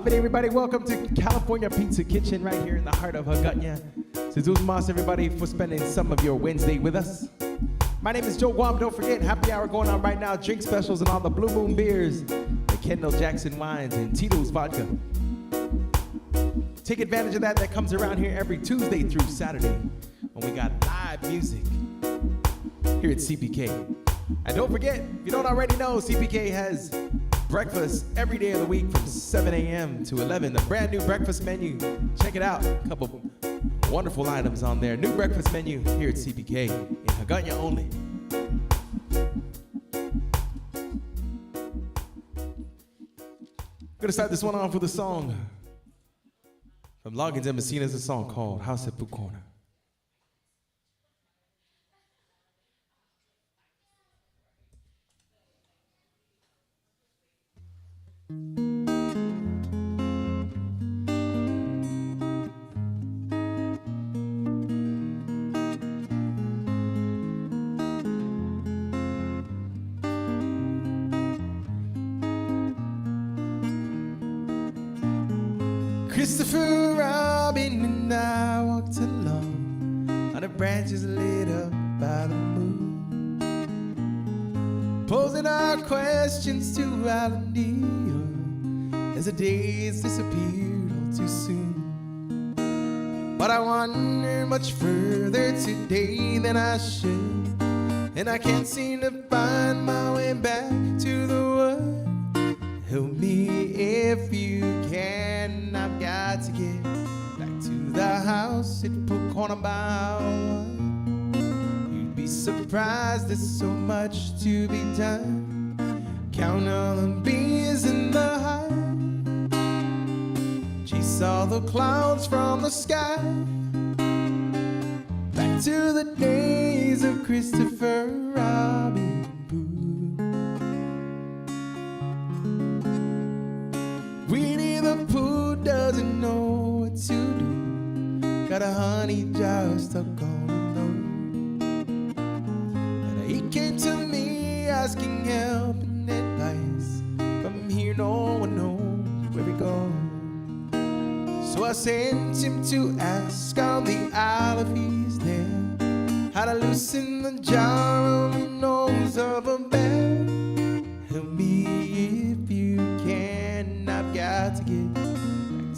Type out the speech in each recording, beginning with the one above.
Poppin', everybody. Welcome to California Pizza Kitchen right here in the heart of Hagåtña. Sus mas, everybody, for spending some of your Wednesday with us. My name is Joe Guam. Don't forget, happy hour going on right now. Drink specials and all the Blue Moon beers, the Kendall Jackson wines, and Tito's vodka. Take advantage of that. That comes around here every Tuesday through Saturday when we got live music here at CPK. And don't forget, if you don't already know, CPK has breakfast every day of the week from 7 a.m. to 11. The brand new breakfast menu. Check it out. A couple wonderful items on there. New breakfast menu here at CPK in Hagåtña only. I'm gonna start this one off with a song from Loggins and Messina's, a song called House at Food Corner. Christopher Robin and I walked along on the branches lit up by the moon, posing our questions to Alandia as the days disappeared all too soon. But I wander much further today than I should, and I can't seem to find my way back to the wood. Help me if you can, I've got to get back to the house at Food Corner by one. You'd be surprised, there's so much to be done. Count all the bees in the hive, chase all the clouds from the sky. Back to the days of Christopher Robin. Winnie the Pooh doesn't know what to do, got a honey jar stuck on a note. And he came to me asking help and advice. From here no one knows where we go. So I sent him to ask on the Isle if he's there, how to loosen the jar on the nose of a bear. Help me if you can, I've got to get back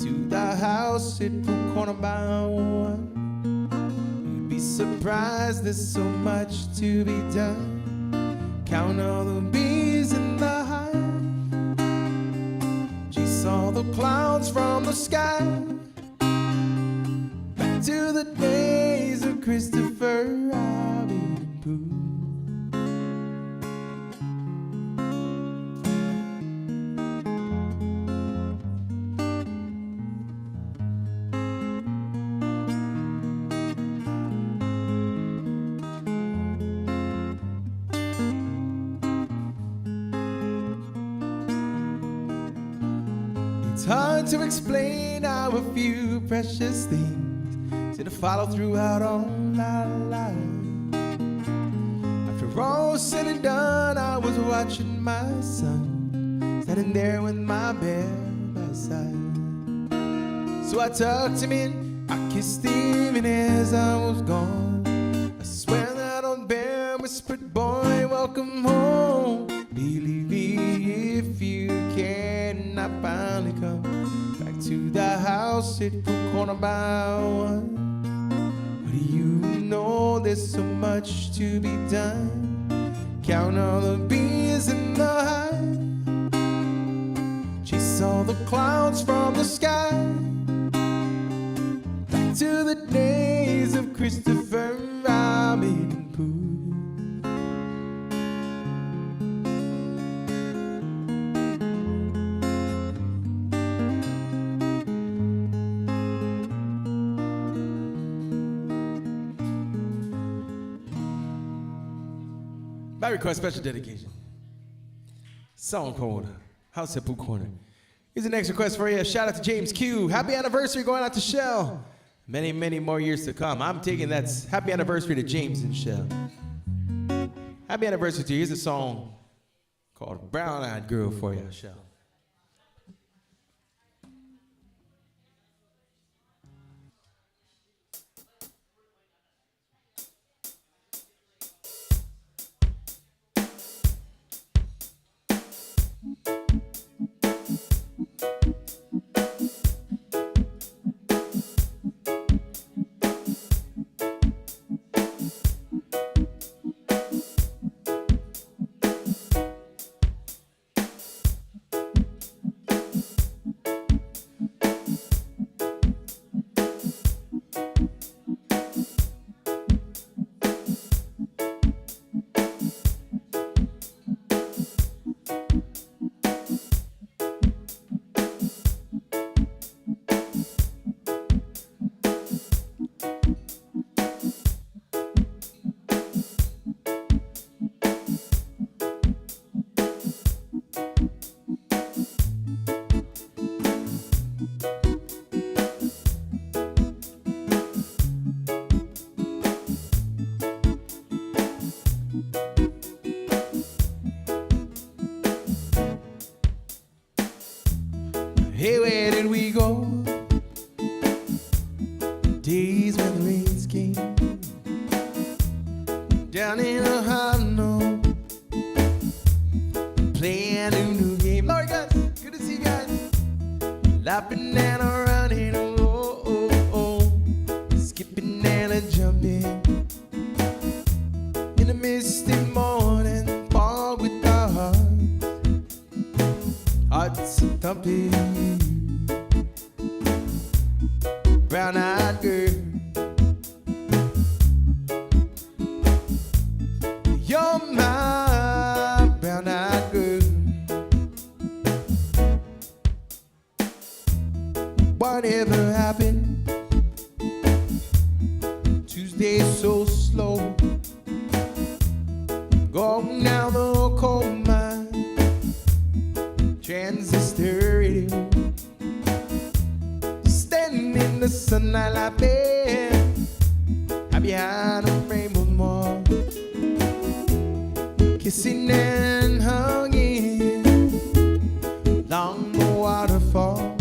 to the house at Food Corner by one. You'd be surprised, there's so much to be done. Count all the bees in the hive, chase all the clouds from the sky. Back to the days of Christopher Robin Pooh. It's hard to explain how a few precious things seem to follow throughout all our lives. After all said and done, I was watching my son standing there with my bear by his side. So I tucked him in, I kissed him, and as I was gone, I swear that old bear whispered, "Boy, welcome home. Believe me if you can, I finally come back to the house at Food Corner by one." But you know there's so much to be done. Count all the bees in the hive, chase all the clouds from the sky. Back to the days of Christopher Robin Pooh. By request, special dedication. Song called House at Food Corner. Here's the next request for you. Shout out to James Q. Happy anniversary going out to Shell. Many, many more years to come. I'm taking that's happy anniversary to James and Shell. Happy anniversary to you. Here's a song called Brown Eyed Girl for you, Shell. down in Ohio, playing a new game. Lord, guys, good to see you guys. Laughing and running, oh, oh, oh. Skipping and a jumping. In the misty morning, fall with our hearts are thumping. Brown-eyed girl, you're my brown-eyed girl. Whatever happened? Tuesday so slow. Going down the coal mine, transistor radio. Standing in the sunlight like bed, hide behind a rainbow wall. Kissing and hugging along the waterfall.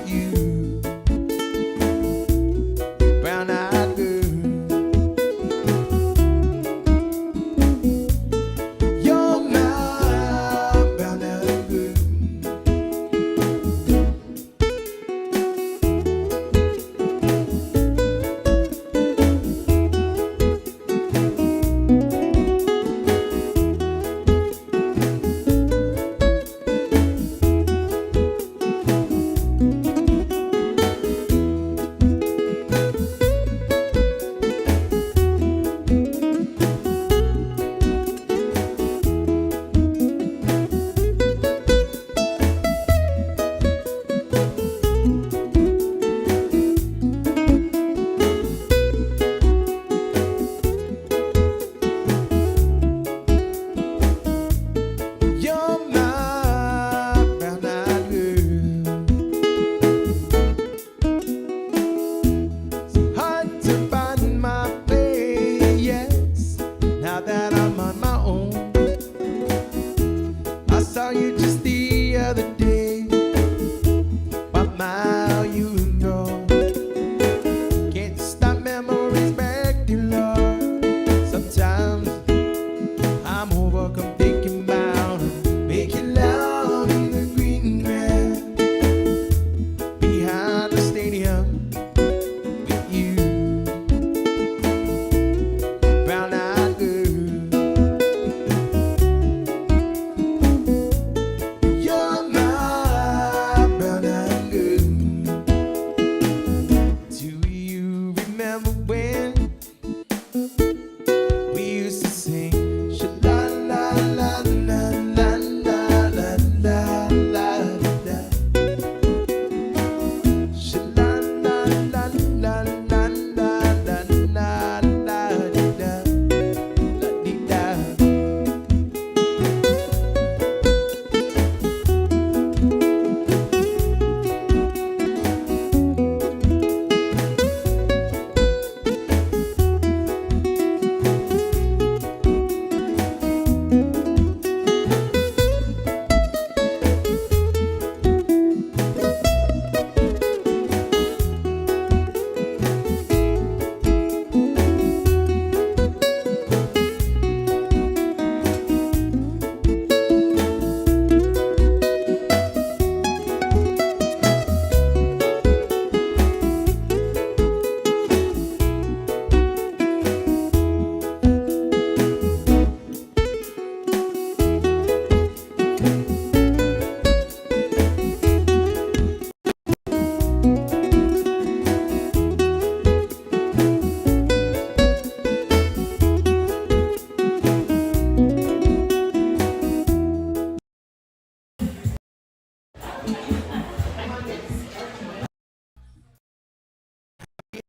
You, brown-eyed girl, you're my brown-eyed girl.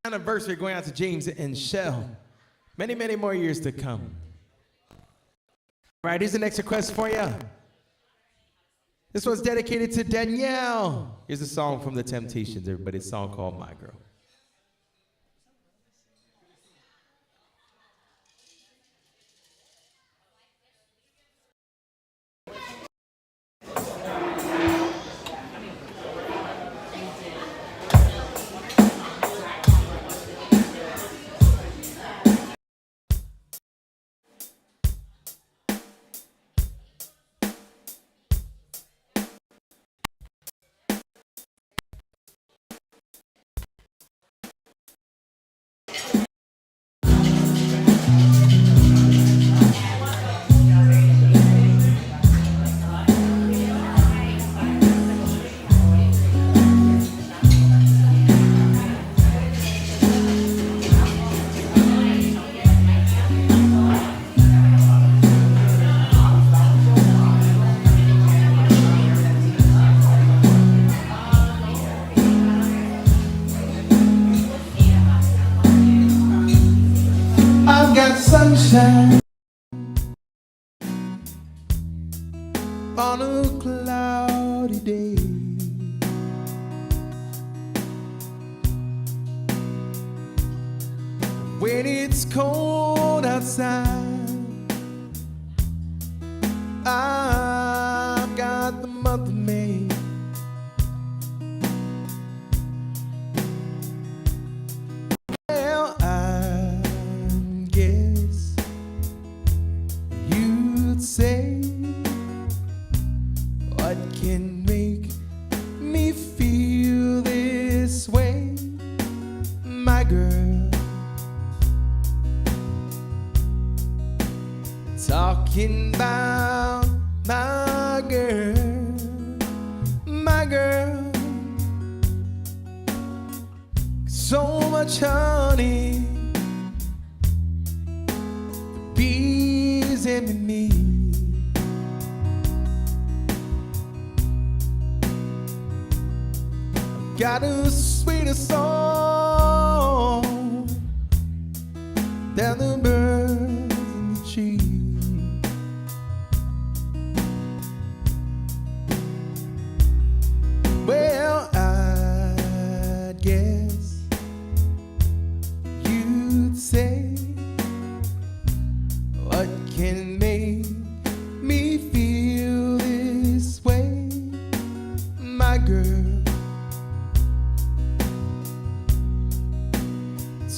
Anniversary going out to James and Shell. Many, many more years to come. All right, here's the next request for you. This one's dedicated to Danielle. Here's a song from The Temptations, everybody. It's a song called My Girl. I've got sunshine on a cloudy day. When it's cold outside, I've got the month of May. Well, I guess you'd say, what can make me feel this way, my girl? Talking about my girl, my girl. So much honey, the bees envy me. I've got a sweeter song than the birds in the trees. Well, I guess you'd say, what can make me feel this way, my girl?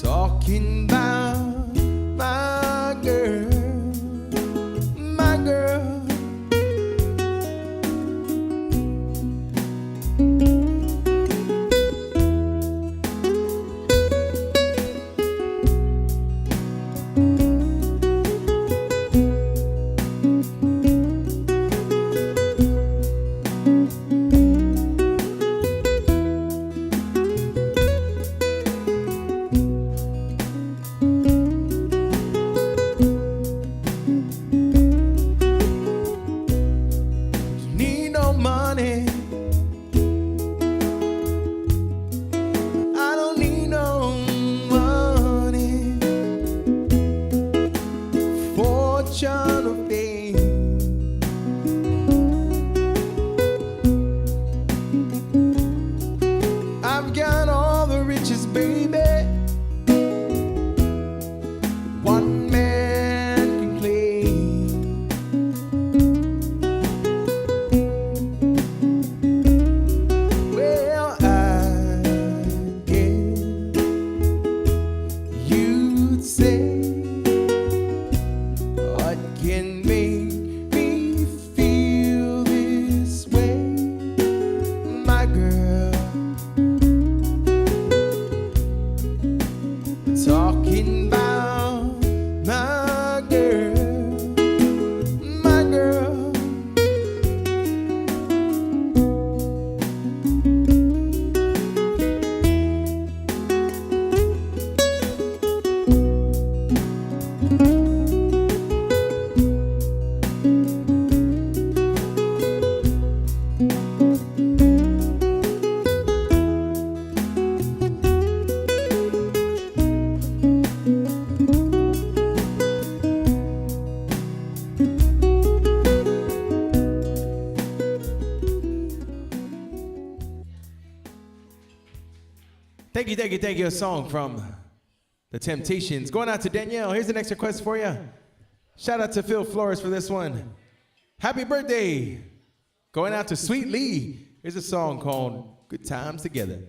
Talking about my girl, my girl. Need no money, I don't need no money, fortune or fame. I've got all the riches, baby, one man can claim. Well, I guess you'd say, what can make me feel this way, my girl? Talking about my girl, my girl. Thank you, thank you, thank you. A song from The Temptations. Going out to Danielle. Here's the next request for you. Shout out to Phil Flores for this one. Happy birthday. Going out to Sweet Lee. Here's a song called Good Times Together.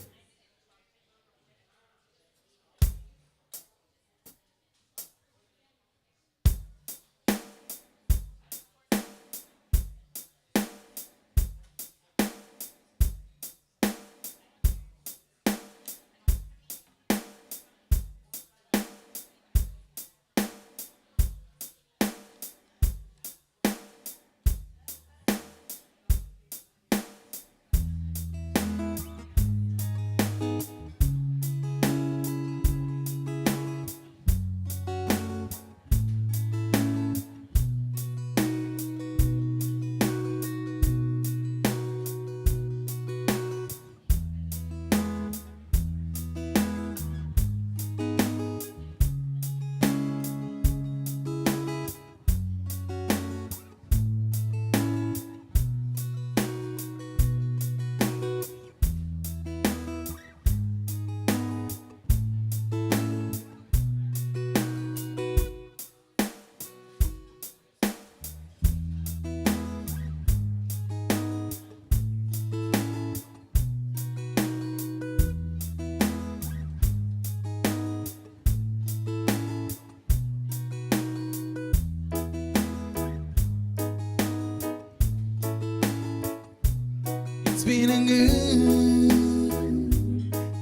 been a good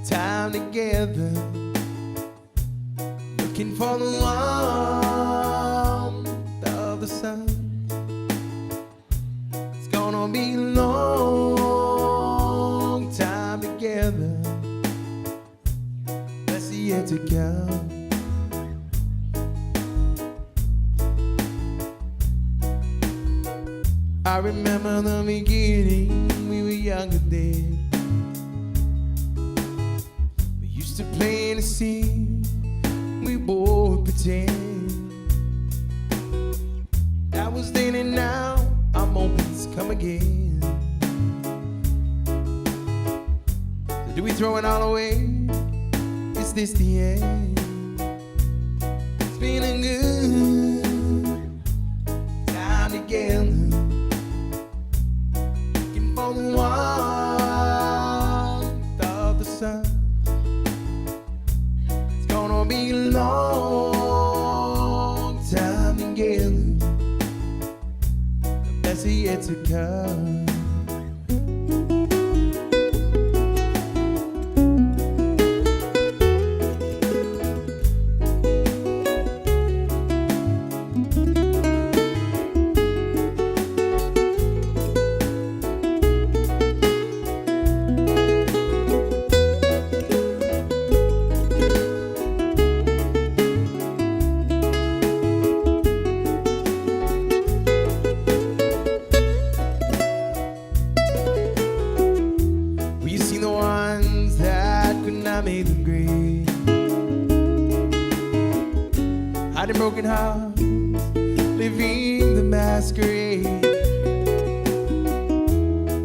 time together, looking for the warmth of the sun. It's gonna be a long time together, that's the year to come. I remember the beginning, we were younger then. We used to play in the sea, we both pretend. That was then and now, our moments come again. So do we throw it all away? Is this the end? It's been a good time together, on the warmth of the sun. It's gonna be a long time together, the best is yet to come. Hiding broken hearts, living the masquerade.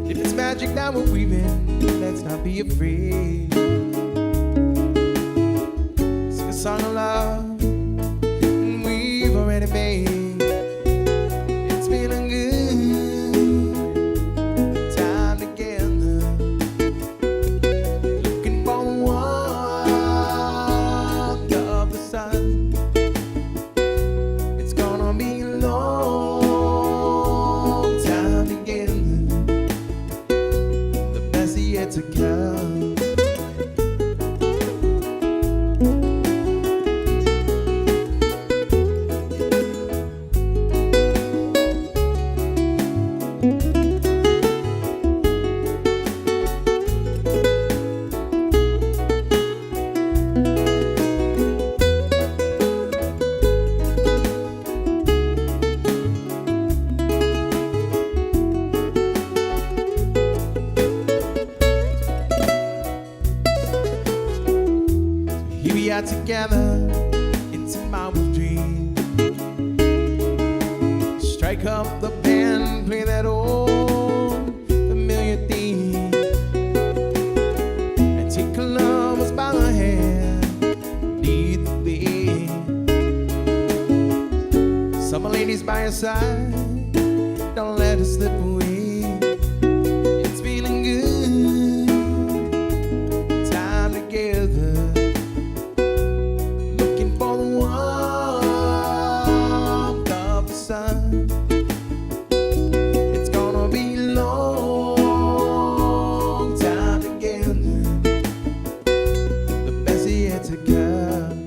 If it's magic that we're weaving, let's not be afraid. Sing a song of love, and we've already made. It's been a good time together, looking for the warmth of the sun. To come. Here we are together in tomorrow's dream. Strike up the band, play that old familiar theme, and take Columbus by the hand, lead the way. Summer ladies by your side, don't let us slip away. It's feeling good, time together, sun. It's gonna be a long time together, the best is yet to come.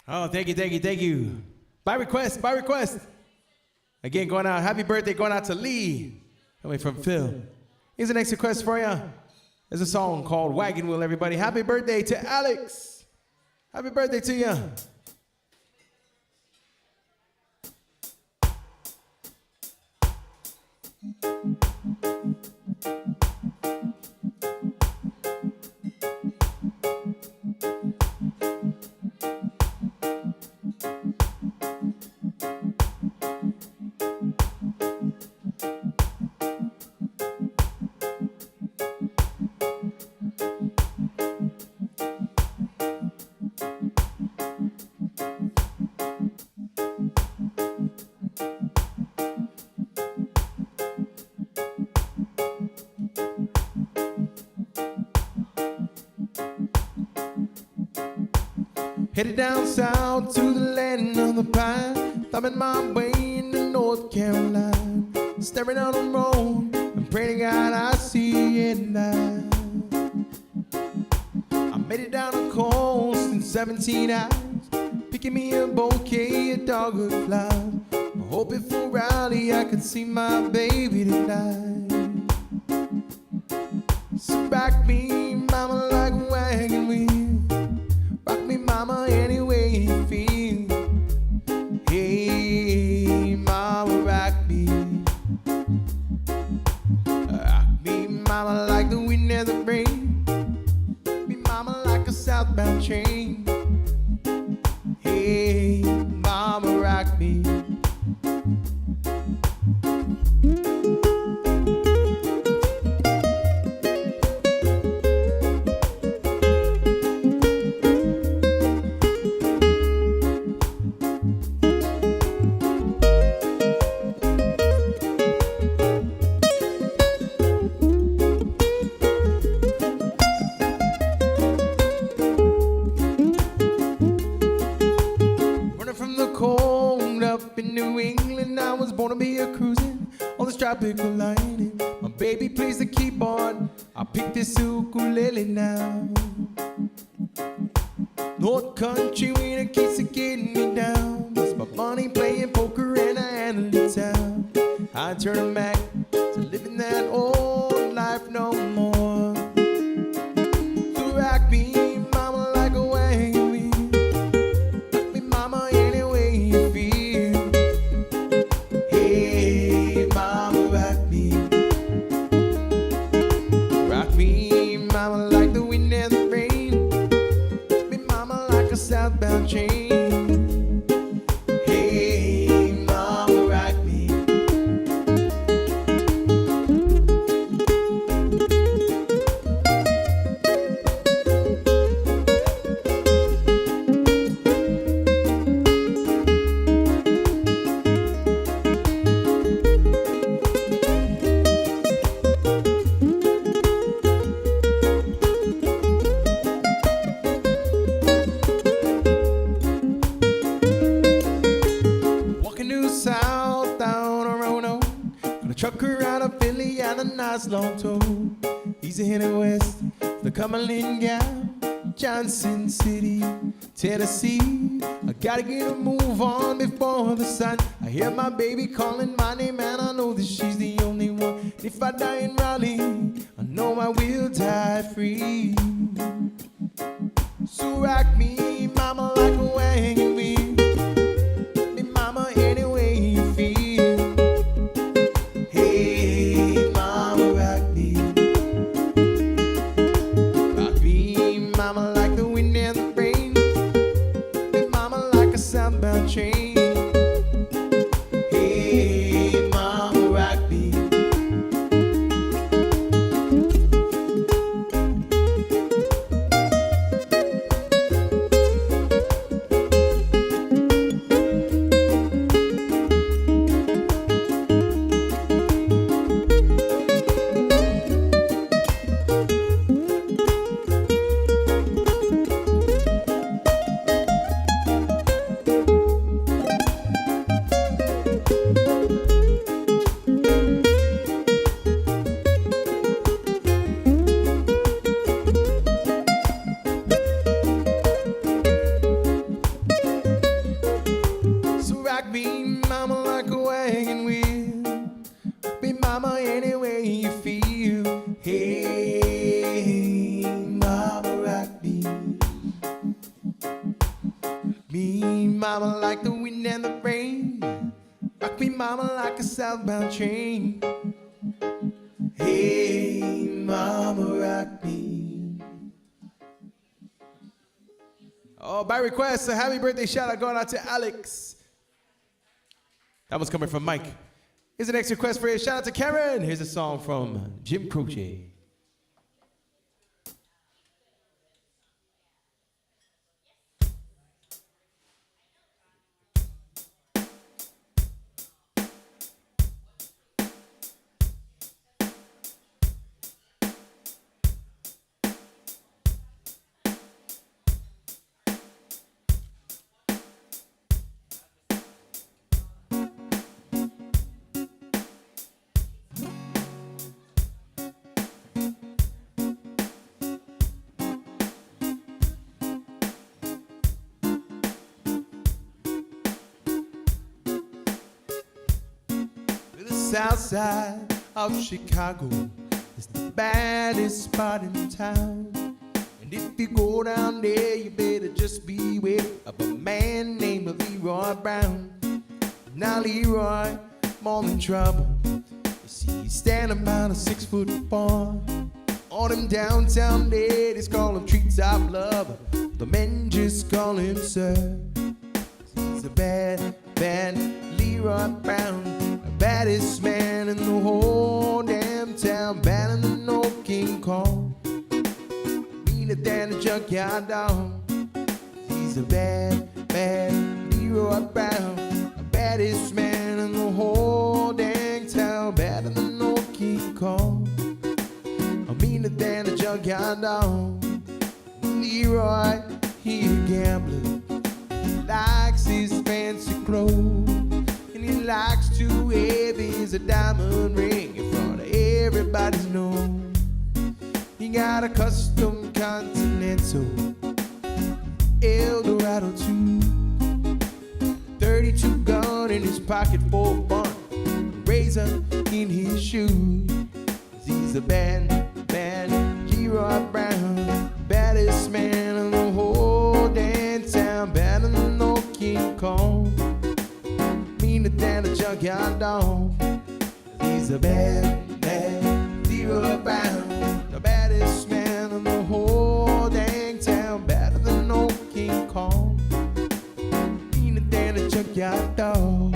Oh, thank you, thank you, thank you. By request, by request. Again, going out, happy birthday going out to Lee, coming from Phil. Here's the next request for you. There's a song called Wagon Wheel, everybody. Happy birthday to Alex. Happy birthday to you. Headed down south to the land of the pine, thumbing my way into North Carolina, staring on the road and praying to God I see it now. I made it down the coast in 17 hours, picking me a bouquet of dogwood flowers, hoping for Raleigh I could see my baby tonight. So rock me, mama, like a wagon wheel. Rock me, mama, any way you feel. Hey, mama, rock me. Rock me, mama, like the wind and the rain. Rock me, mama, like a southbound train. Hey, mama, rock me. Tropical lighting. My baby plays the keyboard, I pick this ukulele now. North country winter keeps getting me down. It's my money playing poker and I handle it town. I turn back to living that old life no more. So rock me, mama, like a wagon wheel. Rock me, mama, any way you feel. Hey, mama, rock me. Rock me, mama, like the wind and the rain. Rock me, mama, like a southbound train. Hey, mama, rock me. South down a Roanoke, gonna truck her out of Philly and a nice long tow. Easy heading west, the Cumberland Gap, Johnson City, Tennessee. I gotta get a move on before the sun. I hear my baby calling my name and I know that she's the only one. If I die in Raleigh, I know I will die free. So rock me, mama, like a wagon wheel. Chain. Hey, mama, rock me. Mama, like the wind and the rain. Rock me, mama, like a southbound train. Hey, mama, rock me. Oh, by request, a happy birthday shout out going out to Alex. That one's coming from Mike. Here's the next request for you. Shout out to Karen. Here's a song from Jim Croce. south side of Chicago is the baddest spot in town. And if you go down there, you better just beware of a man named Leroy Brown. Now Leroy, more in trouble. You see, he's standing about a 6'4". On him downtown ladies call him treetop lover. The men just call him sir. He's a bad, bad Leroy Brown, the baddest man in the whole damn town, badder than no King Kong, meaner than a junkyard dog. He's a bad, bad Leroy Brown, the baddest man in the whole dang town, badder than no King Kong, meaner than a junkyard dog. Leroy, he a gambler, he likes his fancy clothes, and he likes to have his diamond ring in front of everybody's nose. He got a custom Continental Eldorado too, 32 gun in his pocket for fun, a razor in his shoes. He's a bad, bad Leroy Brown, baddest man in the whole damn town, badder than no King Kong, meaner than a junkyard dog. He's a bad, bad Leroy Brown, the baddest man in the whole dang town, badder than no King Kong, meaner than a junkyard dog.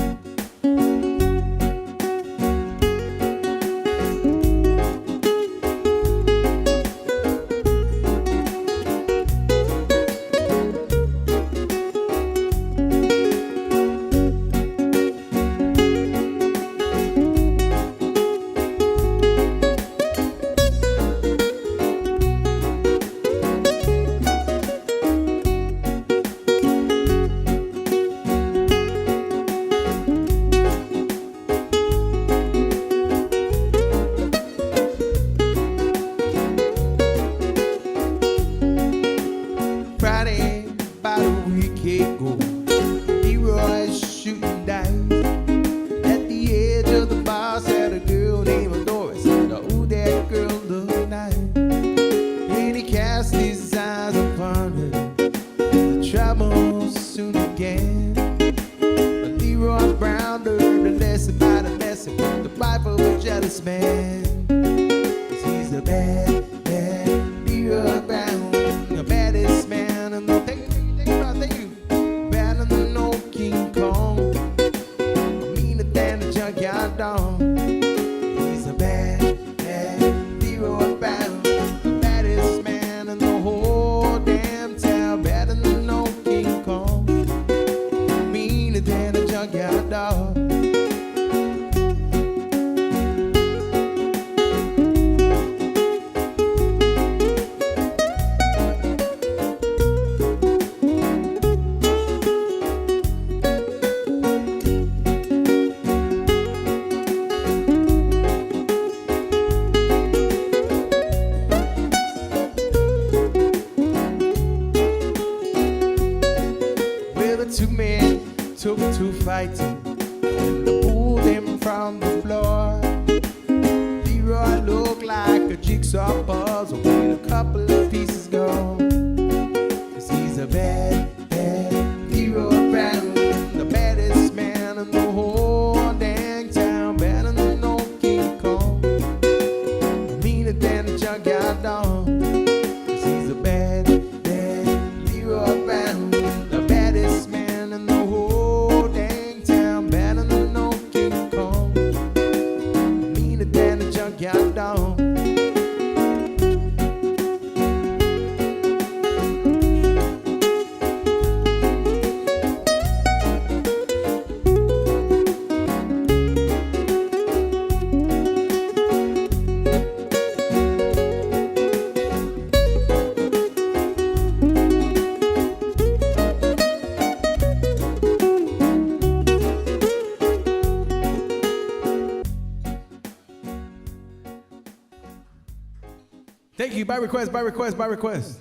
Thank you. By request, by request, by request.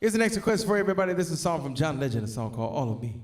Here's the next request for everybody. This is a song from John Legend, a song called All of Me.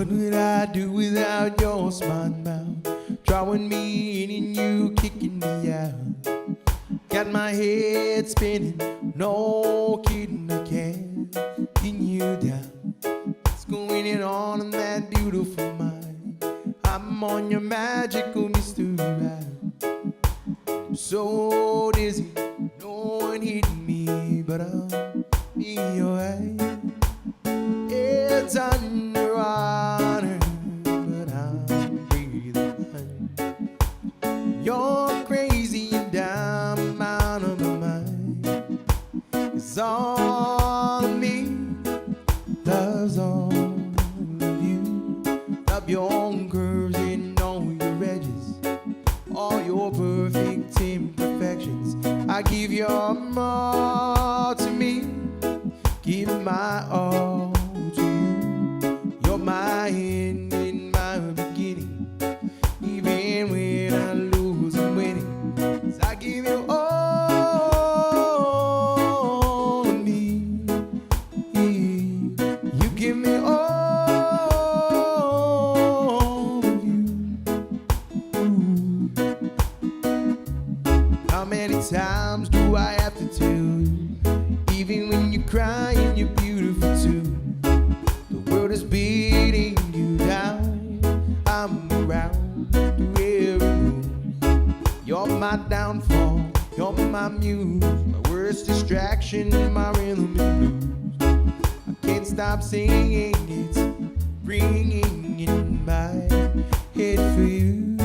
What would I do without your smart mouth? Drawing me in and you kicking me out. Got my head spinning, no kidding, I can't pin you down. What's going on in that beautiful mind? I'm on your magical mystery ride. I'm so dizzy, no one hitting me, but I'll be alright. It's underwater, but I'm breathing fine. You're crazy and I'm out of my mind. It's all of me, love's all of you. Love your own curves and all your edges, all your perfect imperfections. I give your all to me, give my all to you. You're my end and my beginning, even when I lose I'm winning. 'Cause I give you all of me, you give me all of you. Ooh. How many times do I have to tell you, even when you're crying, you're beautiful too. The world is beating you down, I'm around through every move. You're my downfall, you're my muse, my worst distraction, my rhythm and blues. I can't stop singing, it's ringing in my head for you.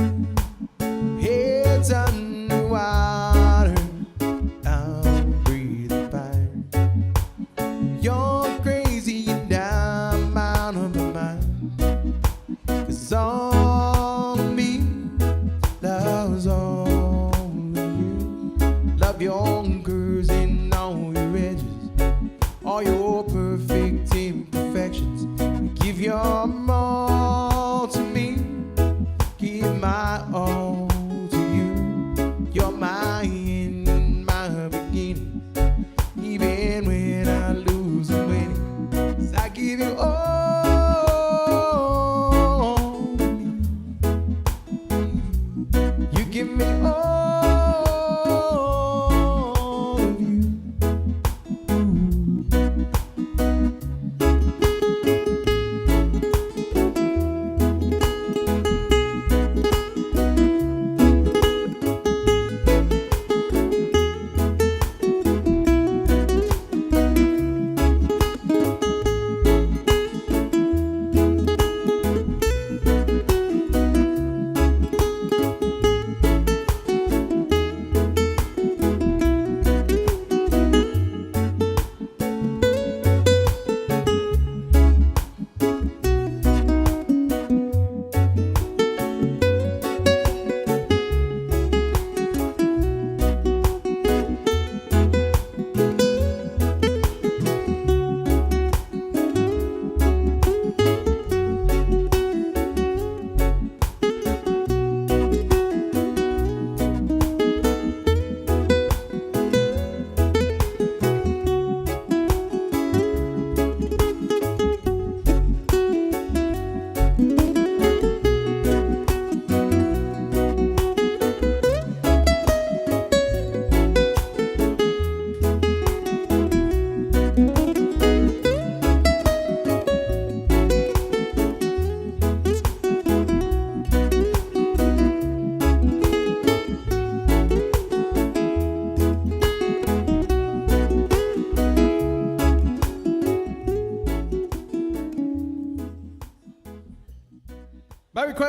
Heads underwater, I'm breathing fine. You're crazy and I'm out of my mind. 'Cause all of me loves all of you. Love your own curves and all your edges, all your perfect imperfections. Give your all to me, give my all to you. You're my end and my beginning, even when I lose I'm winning. 'Cause I give you all of me, you give me all of you.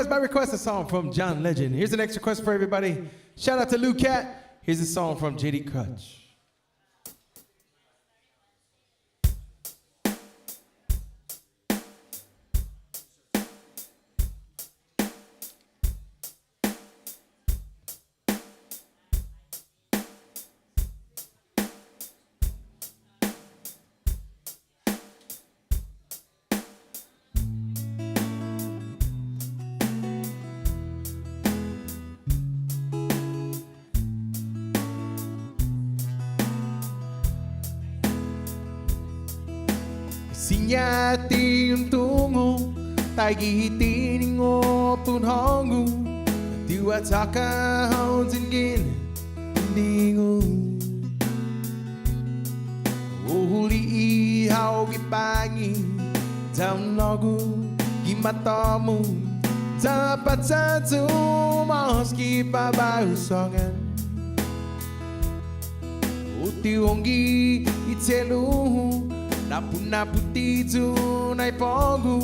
By request, a song from John Legend. Here's the next request for everybody. Shout out to Lou Cat. Here's a song from JD Crutch. Sinyati yung tungo tai gi tin ngô pun hongu tu ataka houndin gin dingu uli hau gi bangi down logu gi matamu dapat satu meski babaru songan uti ongi itelu napu titu nai pogu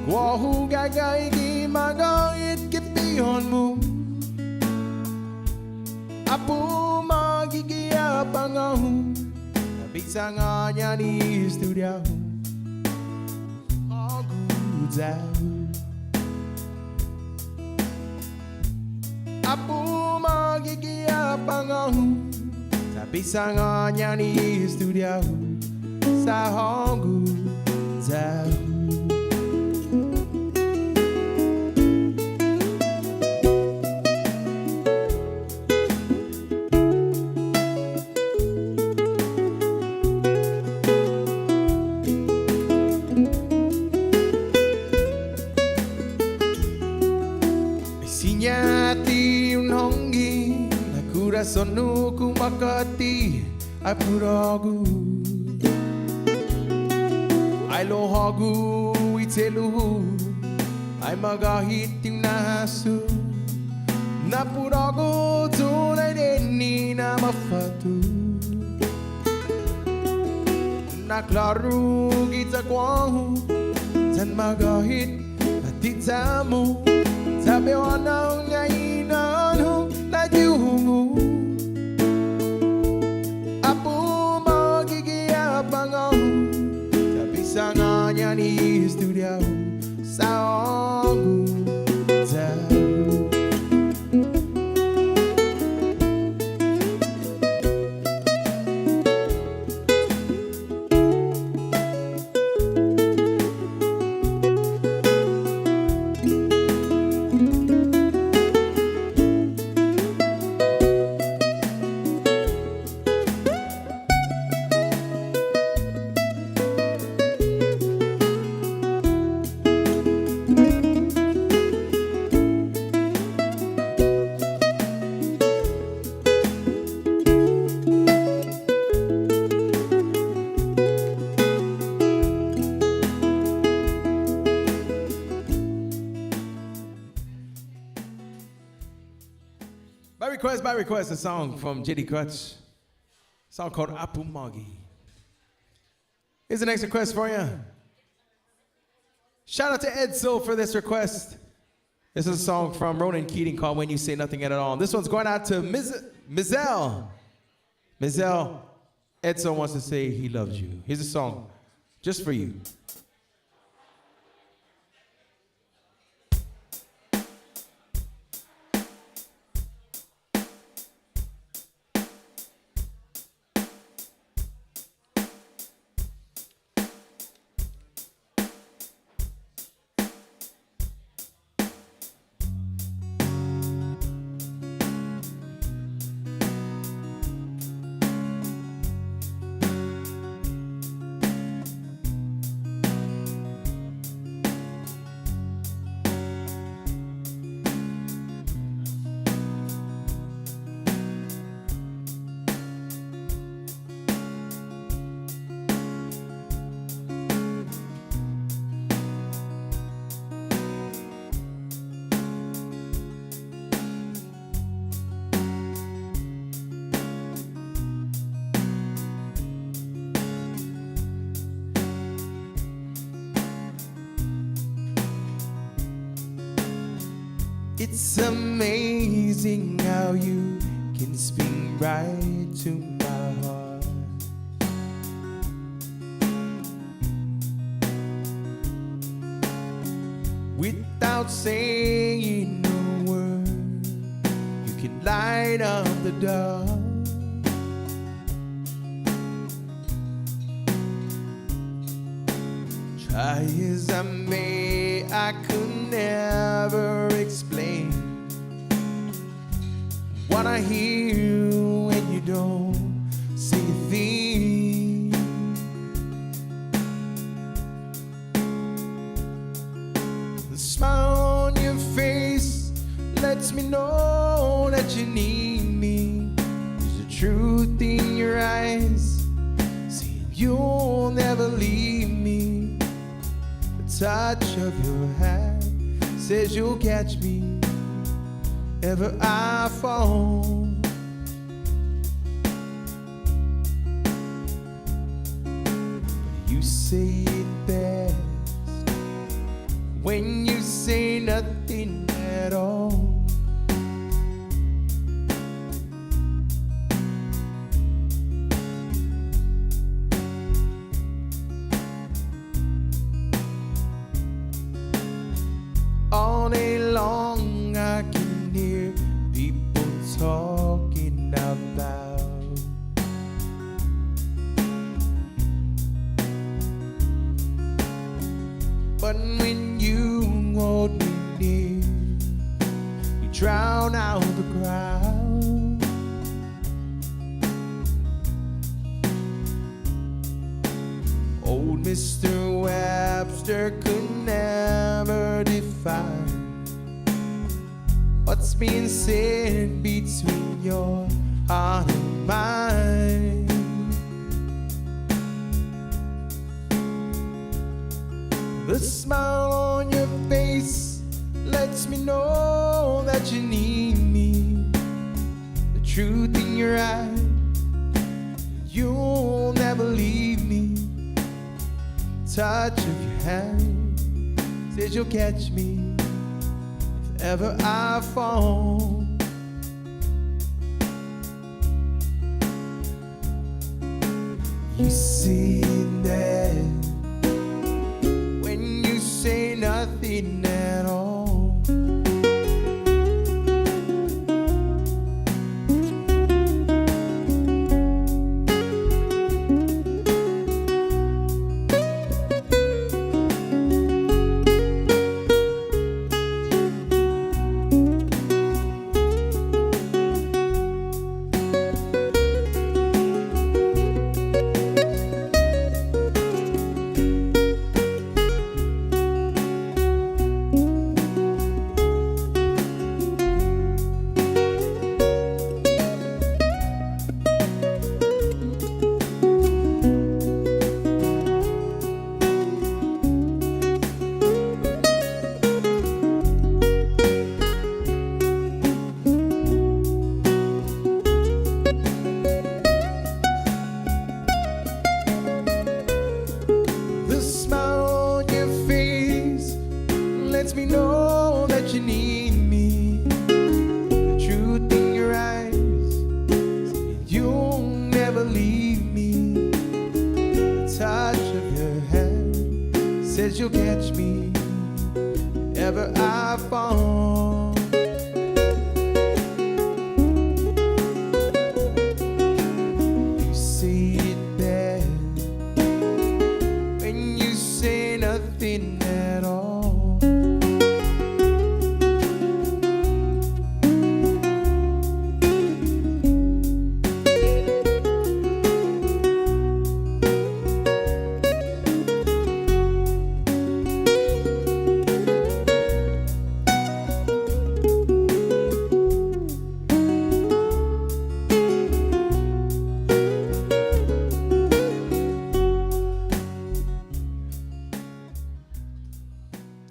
iguahu gagai gi magait kipionmu apu magi gi abangahu bisanganya di studio aku jauh apu magi gi abangahu bisanganya di studio sahongu jauh. Sonu ku makati ay purogu ay lohagu itelu ay magahit yung nahasu na purogu tunay deni na mafatu na klaro kita kwahu dan magahit at itamu sabi wanang ngayon na diungu Sangannya di studio sanggu jauh. By request, a song from JD Crutch, a song called Apu Magi. Here's the next request for you. Shout out to Edsel for this request. This is a song from Ronan Keating called When You Say Nothing at All. This one's going out to Mizelle. Mizelle, Edsel wants to say he loves you. Here's a song just for you. It's amazing how you can speak right to my heart. Without saying a word, you can light up the dark. Try as I may, I could never explain what I hear when you don't say a thing. me know that you need me. There's a truth in your eyes, saying you'll never leave me. The touch of your hand says you'll catch me ever I fall. You say it best when you say nothing at all. All day long I can hear people talking out loud. But when you hold me near, you drown out the crowd. Old Mr. Webster could never define what's being said between your heart and mine. The smile on your face lets me know that you need me. The truth in your eyes, you'll never leave me. Touch of your hand says you'll catch me if ever I fall. You see that when you say nothing at all. Me know that you need me. The truth in your eyes, you'll never leave me. The touch of your hand says you'll catch me ever I fall. You see it best when you say nothing at all.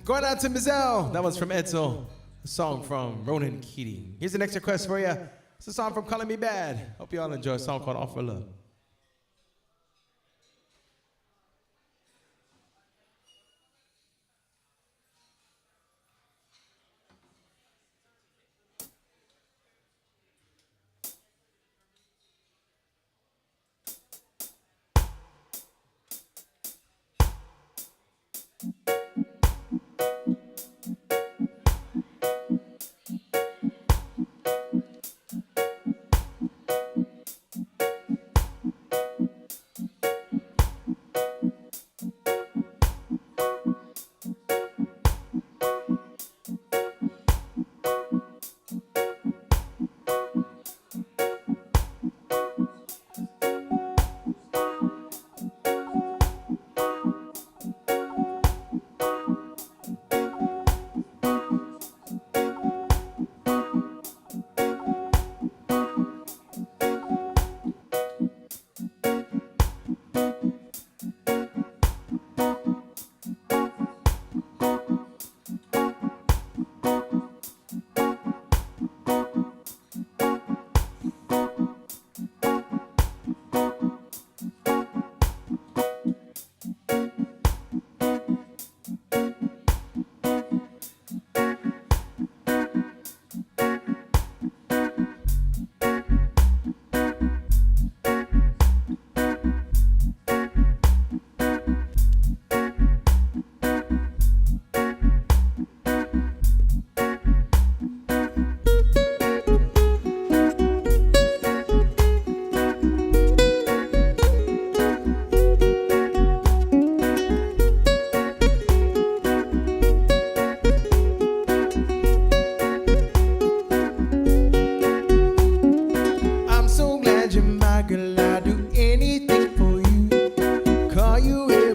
Going out to Mizelle. That was from Edsel. A song from Ronan Keating. Here's the next request for you. It's a song from Calling Me Bad. Hope you all enjoy a song called Offer Love.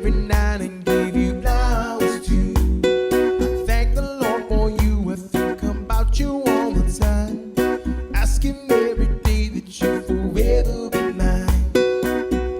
every night and give you flowers too. I thank the Lord for you. I think about you all the time. Ask Him every day that you forever be mine.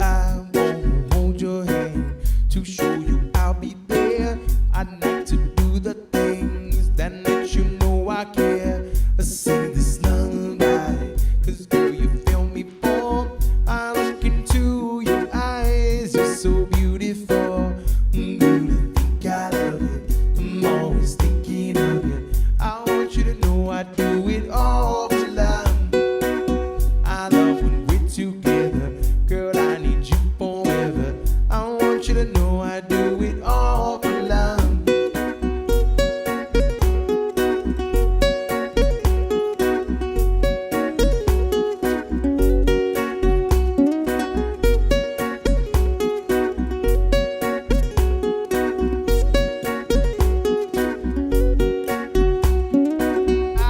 I wanna hold your hand to show you I'll be there. I'd like to do the things that let you know I care. Sing this lullaby, 'cause girl, you fill me full. I look into your eyes, you're so beautiful. Girl, I think I love you. I'm always thinking of you. I want you to know I do it all for love. I love when we're together. Girl, I need you forever. I want you to know I do it all for love.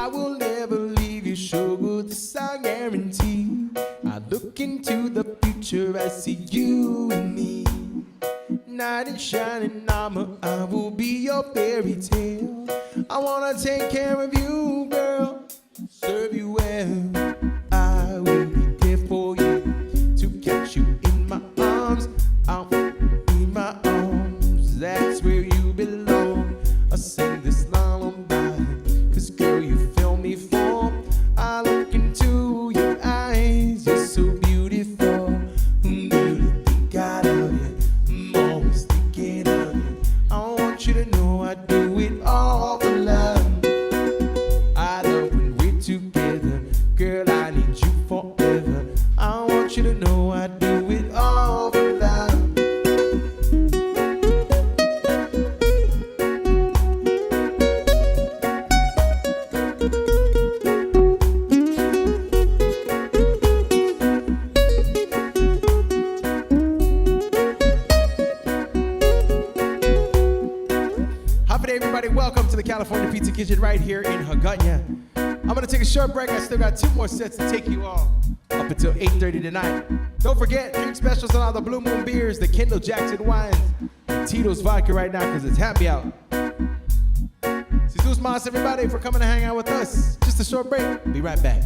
I will never leave you, sugar, this I guarantee. I look into the future, I see you and me. Knight in shining armor, I will be your fairy tale. I wanna take care of you, girl, serve you well. I will be there for you, to catch you in my arms. I'll be my arms, that's where you belong. I sing this lullaby, 'cause girl, you fill me full. I look into your eyes, you're so beautiful. Girl, I think I love you. I'm always thinking of you. I want you to know I do it all for love. I love when we're together. Girl, I need you forever. I want you to know I do it all for love. Happy day, everybody. Welcome to the California Pizza Kitchen right here in Hagåtña. I'm gonna take a short break. I still got 2 more sets to take you all up until 8:30 tonight. Don't forget, drink specials on all the Blue Moon beers, the Kendall Jackson wines, Tito's vodka right now because it's happy out. Jesus mas, everybody, for coming to hang out with us. Just a short break. Be right back.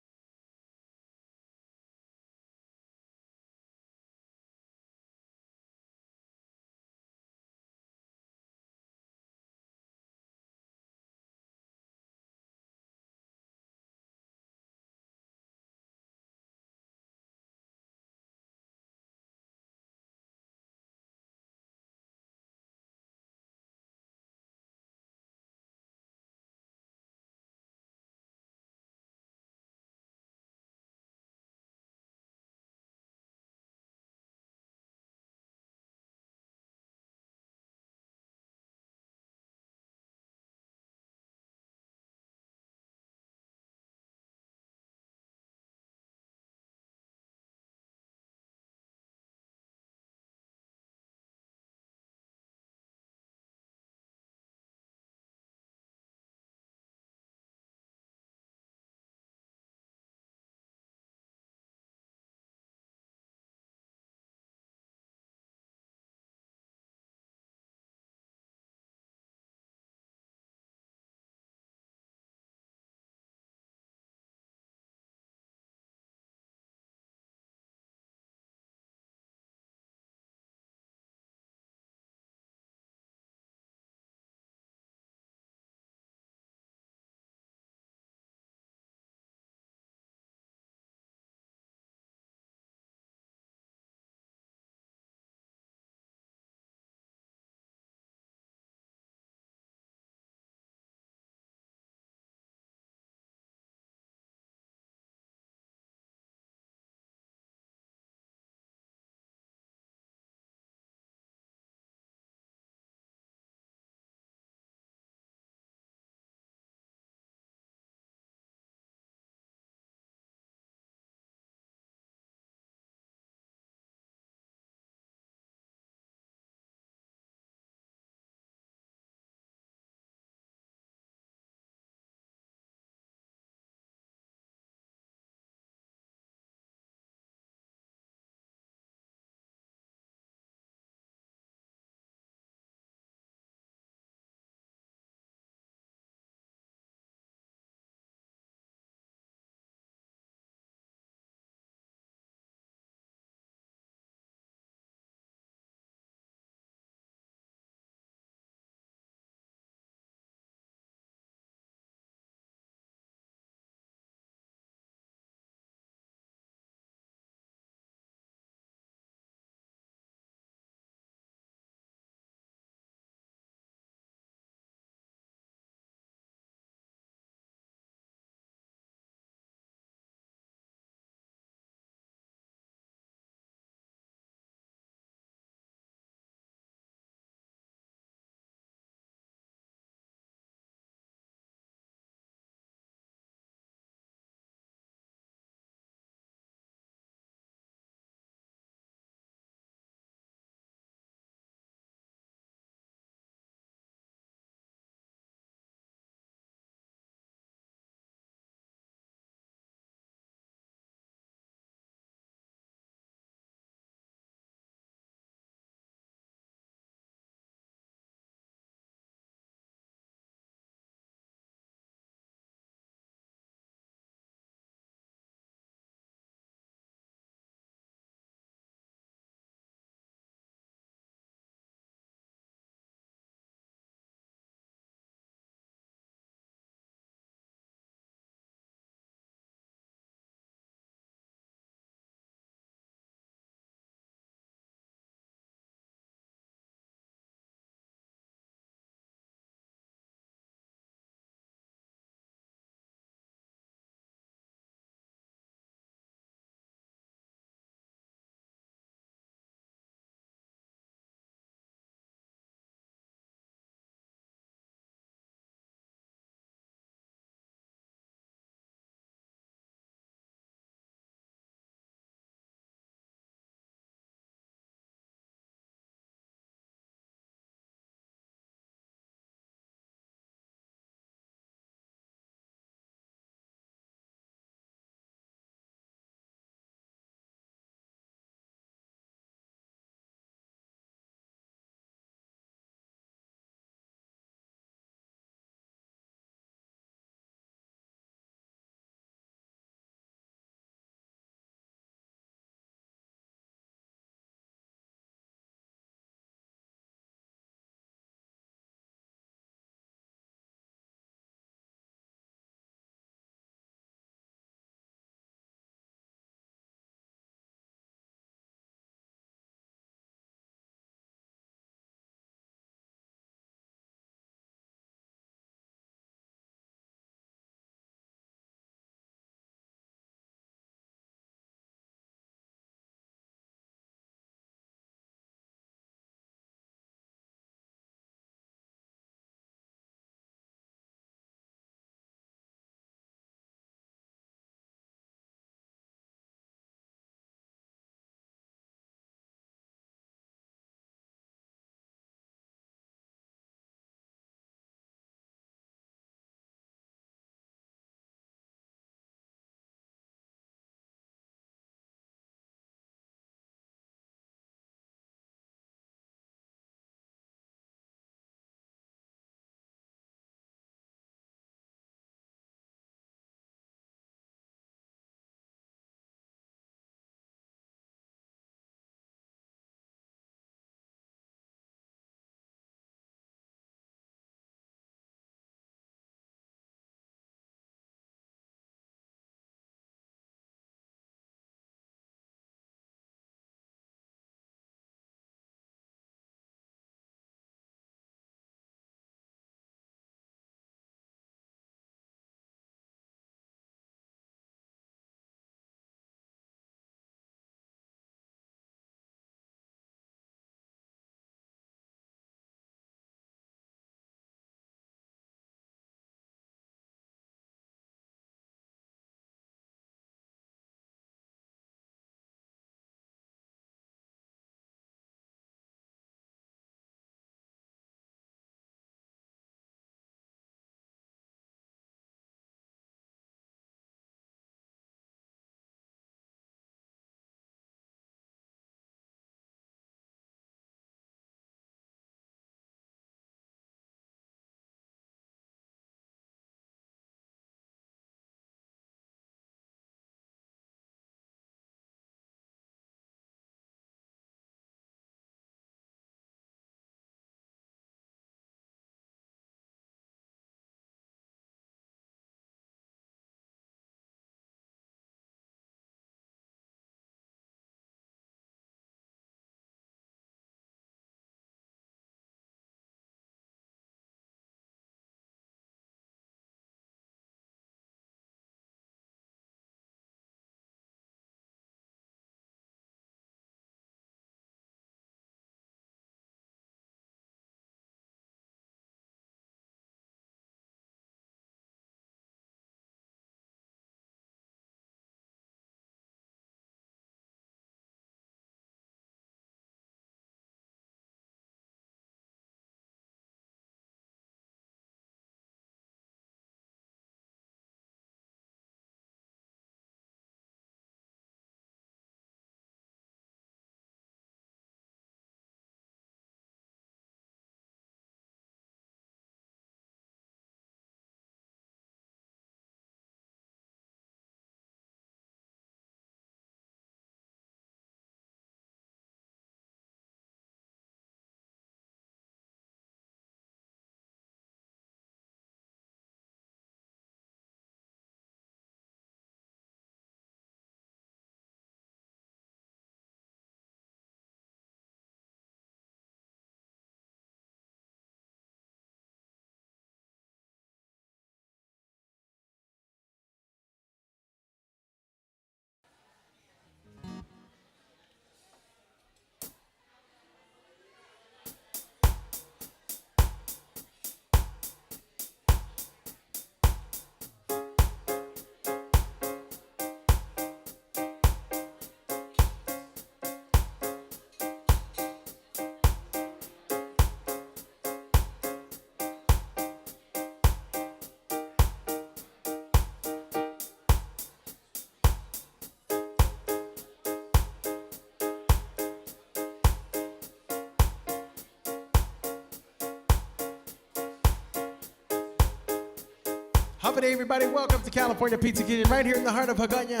Happy day, everybody. Welcome to California Pizza Kitchen, right here in the heart of Hagåtña.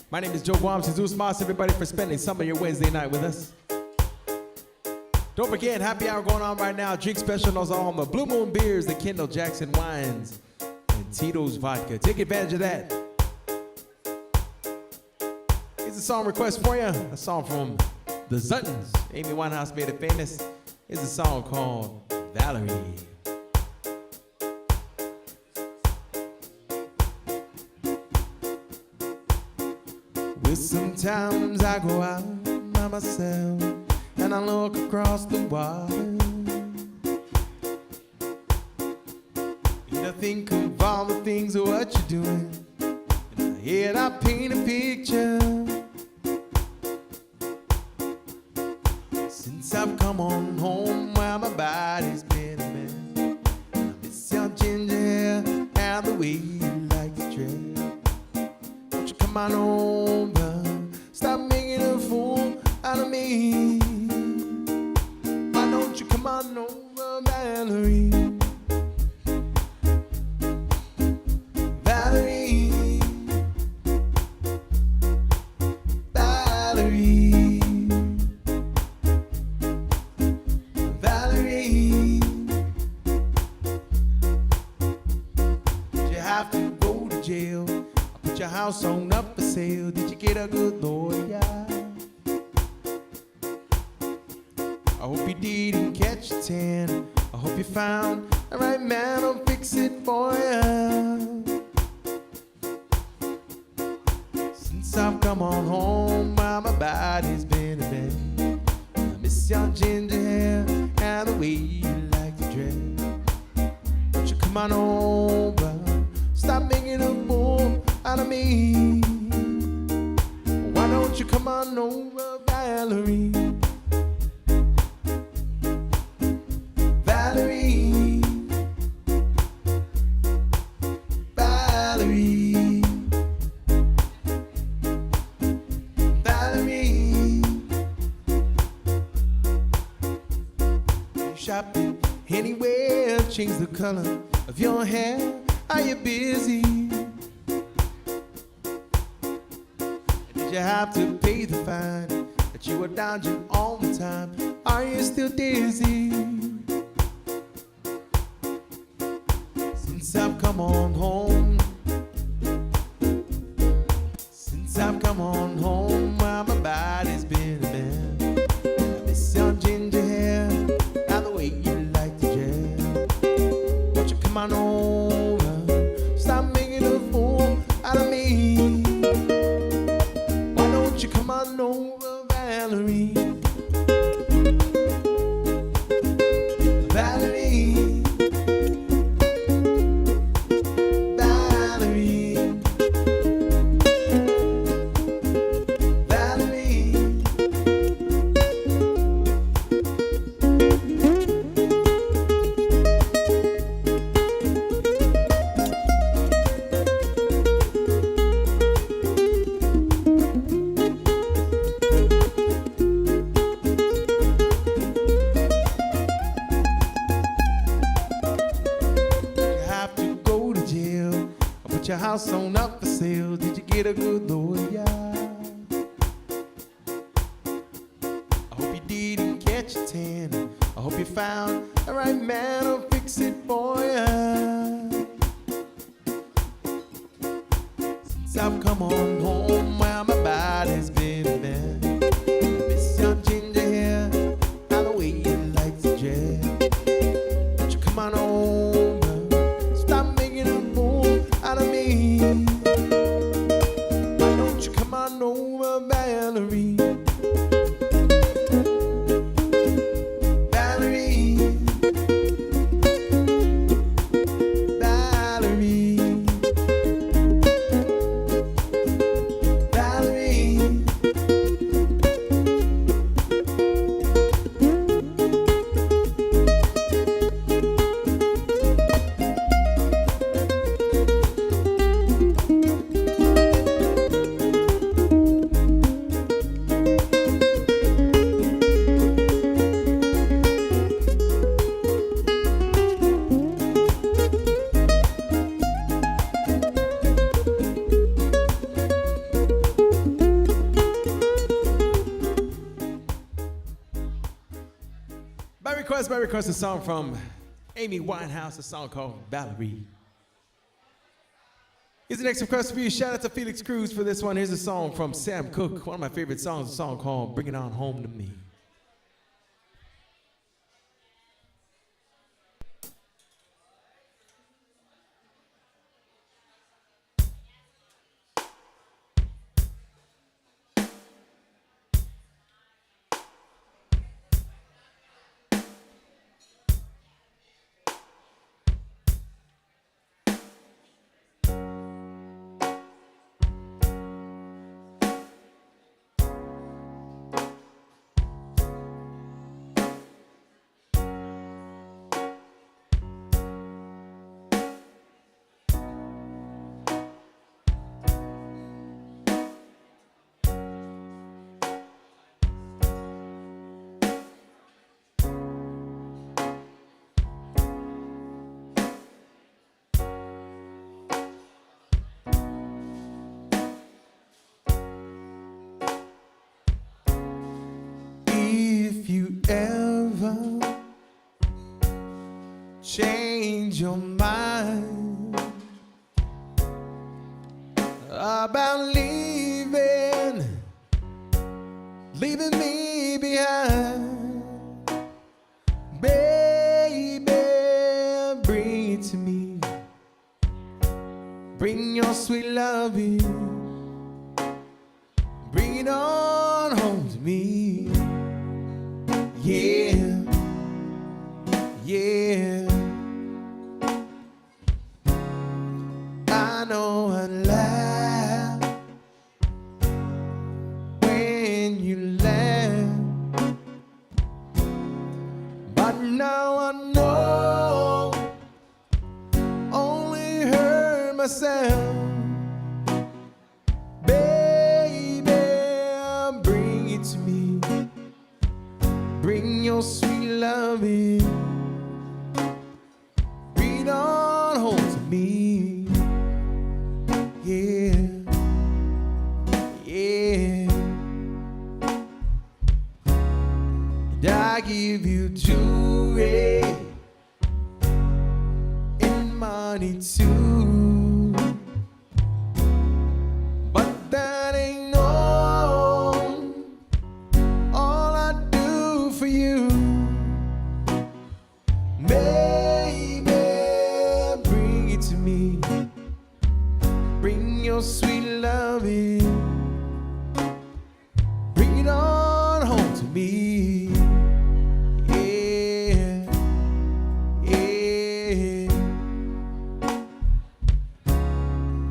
My name is Joe Guam. Jesus Mas, everybody, for spending some of your Wednesday night with us. Don't forget, happy hour going on right now. Drink specials on the Blue Moon Beers, the Kendall Jackson Wines, and Tito's Vodka. Take advantage of that. Here's a song request for you. A song from the Zuttons. Amy Winehouse made it famous. Here's a song called Valerie. Well, sometimes I go out by myself and I look across the water, and I think of all the things of what you're doing, and in my head I paint a picture. Since I've come on home, well, my body's been a mess. I miss your ginger hair and the way you like to dress. Won't you come on over, stop making a fool out of me. Why don't you come on over, Valerie? Valerie, Valerie, Valerie. Did you have to go to jail? I put your house on up for sale. Did you get a good lawyer? I hope you didn't catch a tan. I hope you found the right man who'll fix it for you. Since I've come on home, well, my body's been a mess. I miss your ginger hair and the way you like to dress. Won't you come on over, stop making a fool out of me. Why don't you come on over, Valerie? Valerie, Valerie, Valerie. You shopping anywhere, change the color of your hair. Are you busy? Did you have to pay the fine that you were dodging all the time? Are you still dizzy? Since I've come on home, since I've come on home, well, my body's been a mess. I miss your ginger hair and the way you like to dress. Won't you come on over, stop making a fool out of me. Why don't you come on over, Valerie? Valerie, Valerie, Valerie. Your house on up for sale. Did you get a good lawyer? I hope you didn't catch a tan. I hope you found the right man who'll fix it for you. Since I've come on home, well, my body's been a mess. I miss your ginger hair and the way you like to dress. Won't you come on over, stop making a fool out of me. Why don't you come on over, Valerie? Valerie, Valerie, By request, a song from Amy Winehouse, a song called Valerie. Here's the next request for you. Shout out to Felix Cruz for this one. Here's a song from Sam Cooke, one of my favorite songs, a song called Bring It On Home to Me. If you ever change your mind about leaving me behind, baby, bring it to me. Bring your sweet loving, bring it on home to me. Yeah, yeah. I know I'd laugh when you laugh, but now I know only hurt myself. Baby, bring it to me. Bring your sweet loving, bring it on home to me. Yeah, yeah. And I give you jewelry and money too, but that ain't all I do for you. Baby, bring it to me. Bring your sweet loving, bring it on home to me. Yeah, yeah.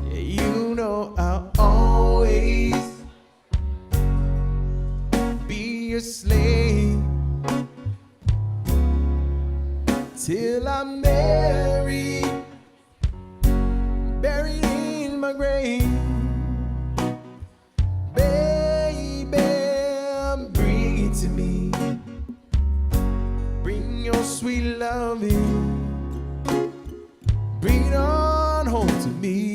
Yeah, you know I'll always be your slave till I'm married, buried in my grave. Baby, bring it to me. Bring your sweet loving, bring it on home to me.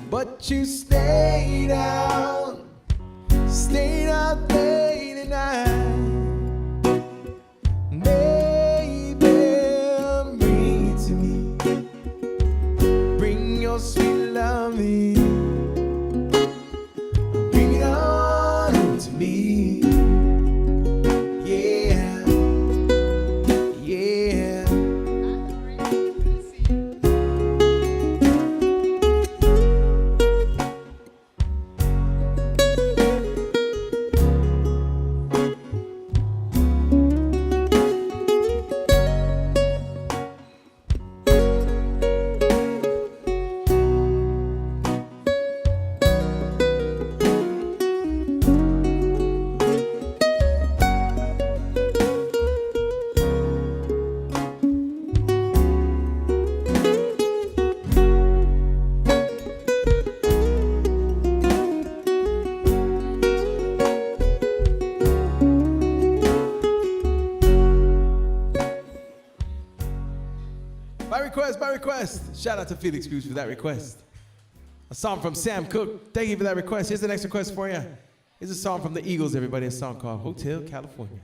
But you stayed out late at night. Baby, bring it to me. Bring your sweet loving, bring it on to me. Yeah, yeah. By request. Shout out to Felix Cruz for that request. A song from Sam Cooke. Thank you for that request. Here's the next request for you. Here's a song from the Eagles, everybody. A song called Hotel California.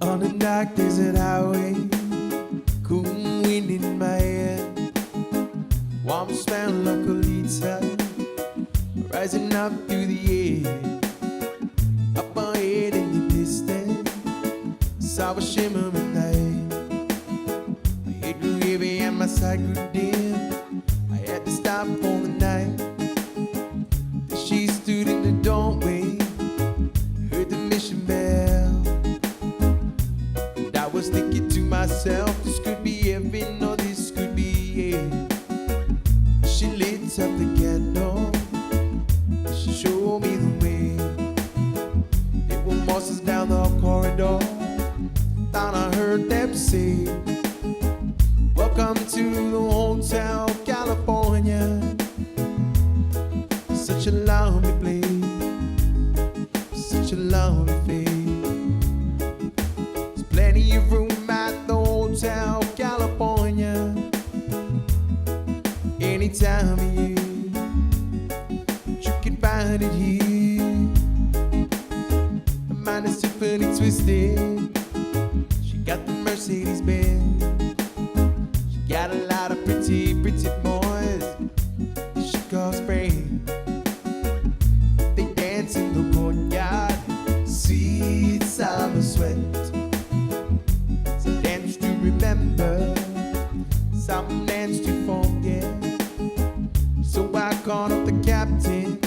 On the dark desert highway, cool wind in my hair, warm smell of Colita rising up through the air. Up ahead in the distance, saw a shimmering light. My head grew heavy and my sight grew dim. I had to stop for the night. She stood in the doorway, heard the mission bell. I was thinking to myself, this could be heaven or this could be hell. She lit up the candle, she showed me the way. There were monsters down the corridor, thought I heard them say, welcome to the Hotel California. Such a lovely place, such a lovely place. Plenty of room at the Hotel California, any time of year, you can find it here. My mind is simply twisted. She got the Mercedes Benz. She got a lot of pretty boys she calls friends. They dance in the courtyard, sweet summer sweat. Remember, some dance to forget. So I called up the captain,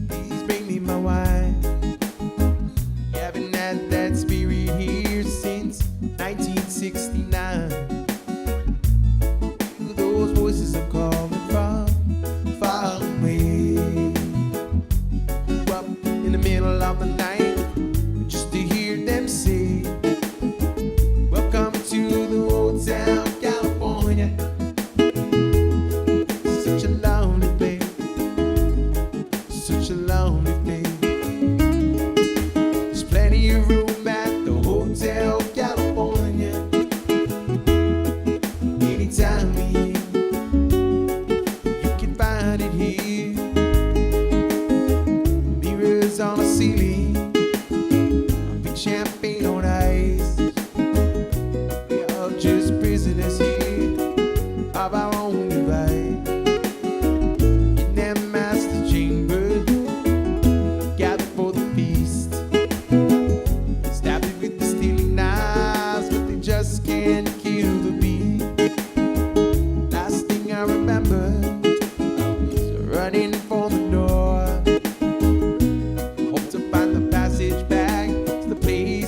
please bring me my wine. Haven't had that spirit here since 1969. Those voices are calling from far away. Up in the middle of the night, just to hear them say, welcome to the Hotel California. Such a lonely place, such a lonely place. There's plenty of room at the Hotel California, any time of year, you can find it here. Mirrors on the ceiling, big champagne on ice. Just prisoners here of our own device. In their master chamber, gathered for the feast. Stabbed it with the stealing knives, but they just can't kill the beast. Last thing I remember, I was running for the door. Hope to find the passage back to the place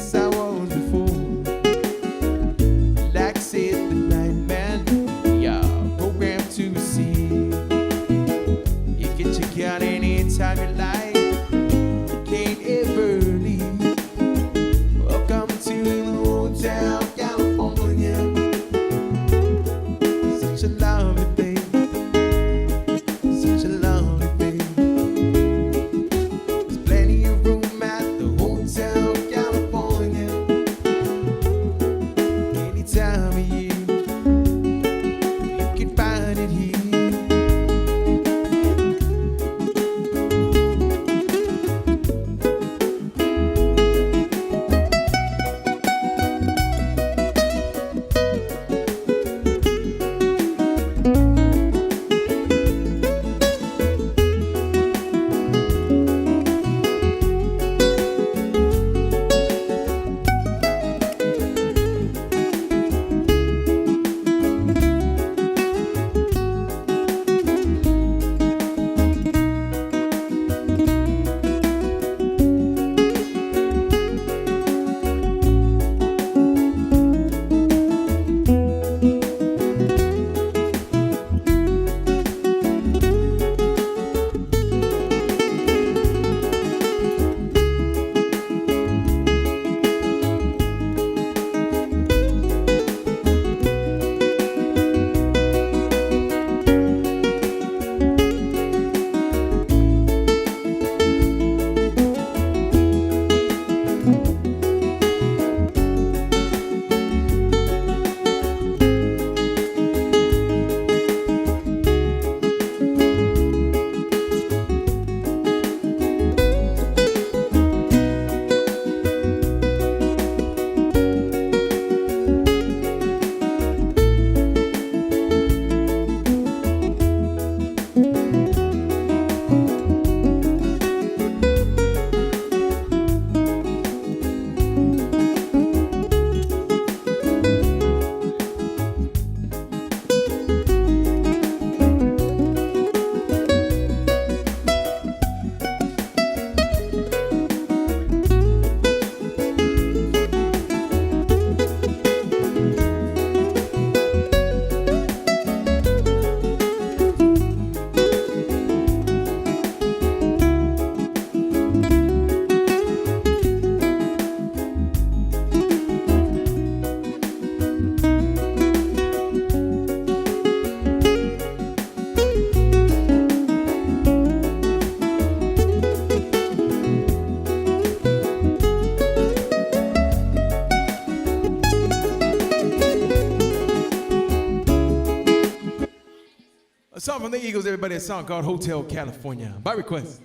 song from the Eagles, everybody, a song called Hotel California, by request.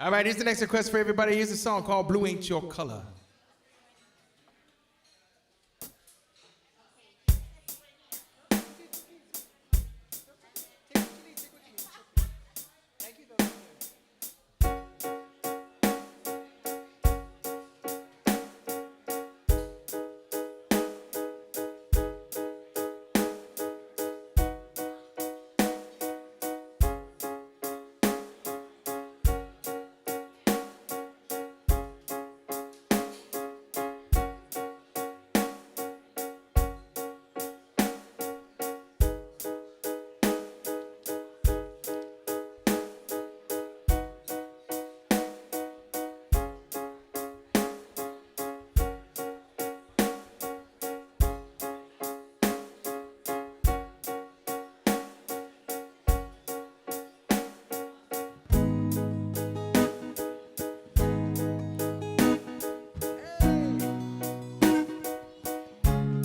All right, here's the next request for everybody. Here's a song called Blue Ain't Your Color.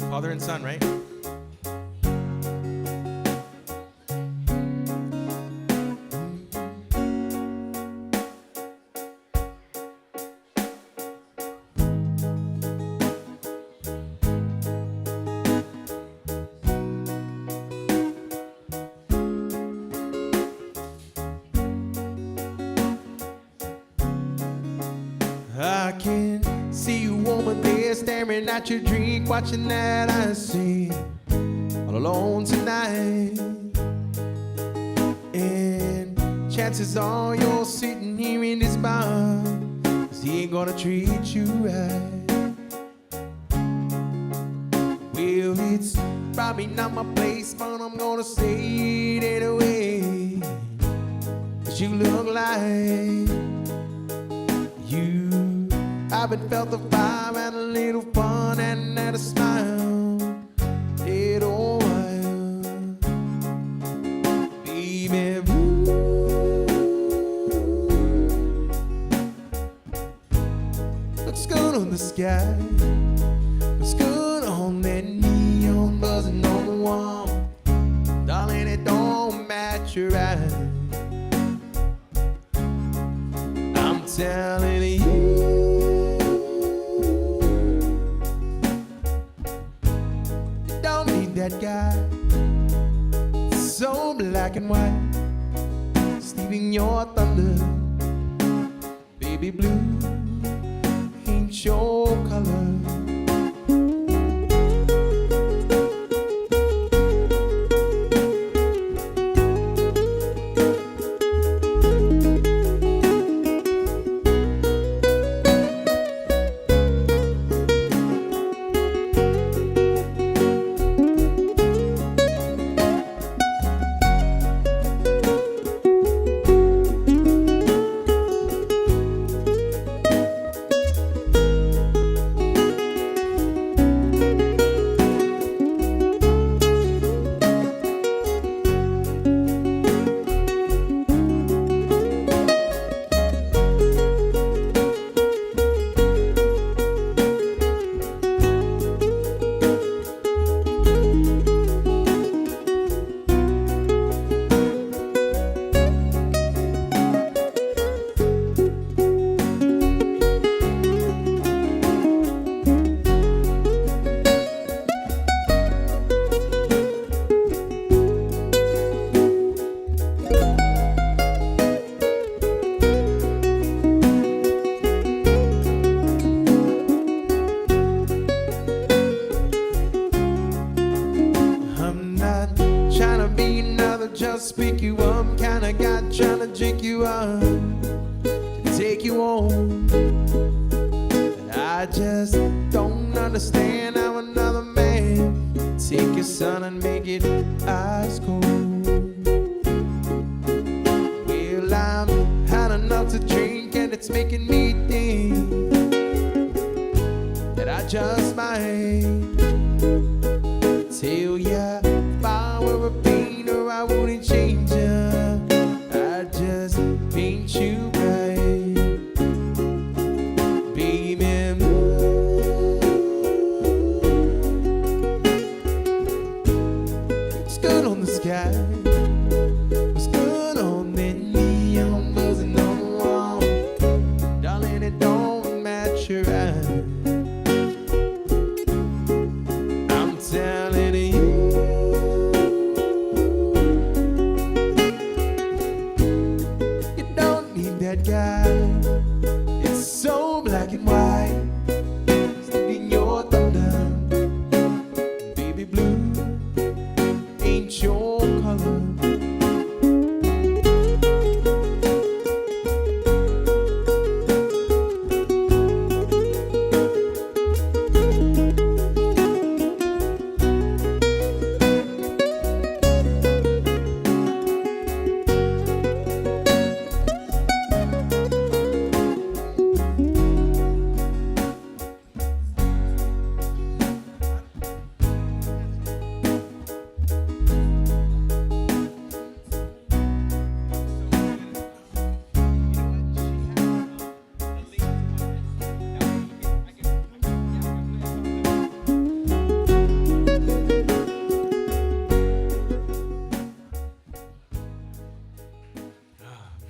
Father and son, right? I can see you, woman, there staring at your drink, watching that I see all alone tonight. And chances are you're sitting here in this bar, 'cause he ain't gonna treat you right. Well, it's probably not my place, but I'm gonna say it anyway. 'Cause you look like you haven't felt the fire, and a little fun, and had a smile. It all while, baby blue. Looks good on the sky, looks good on that neon buzzing on the wall. Darling, it don't match your eyes. I'm telling you. That guy, so black and white, stealing your thunder. Baby blue ain't your color. Just pick you up, kinda got tryna drink you up, to take you home. And I just don't understand how another man take your son and make it ice cold. Well, I've had enough to drink, and it's making me think that I just might tell ya if I were a painter, I wouldn't change ya. I just paint you bright. sky was good on that neon buzzing on the wall. Darling, it don't match your eyes. I'm telling you, you don't need that guy. It's so black and white, sticking your thunder. Baby blue ain't your color.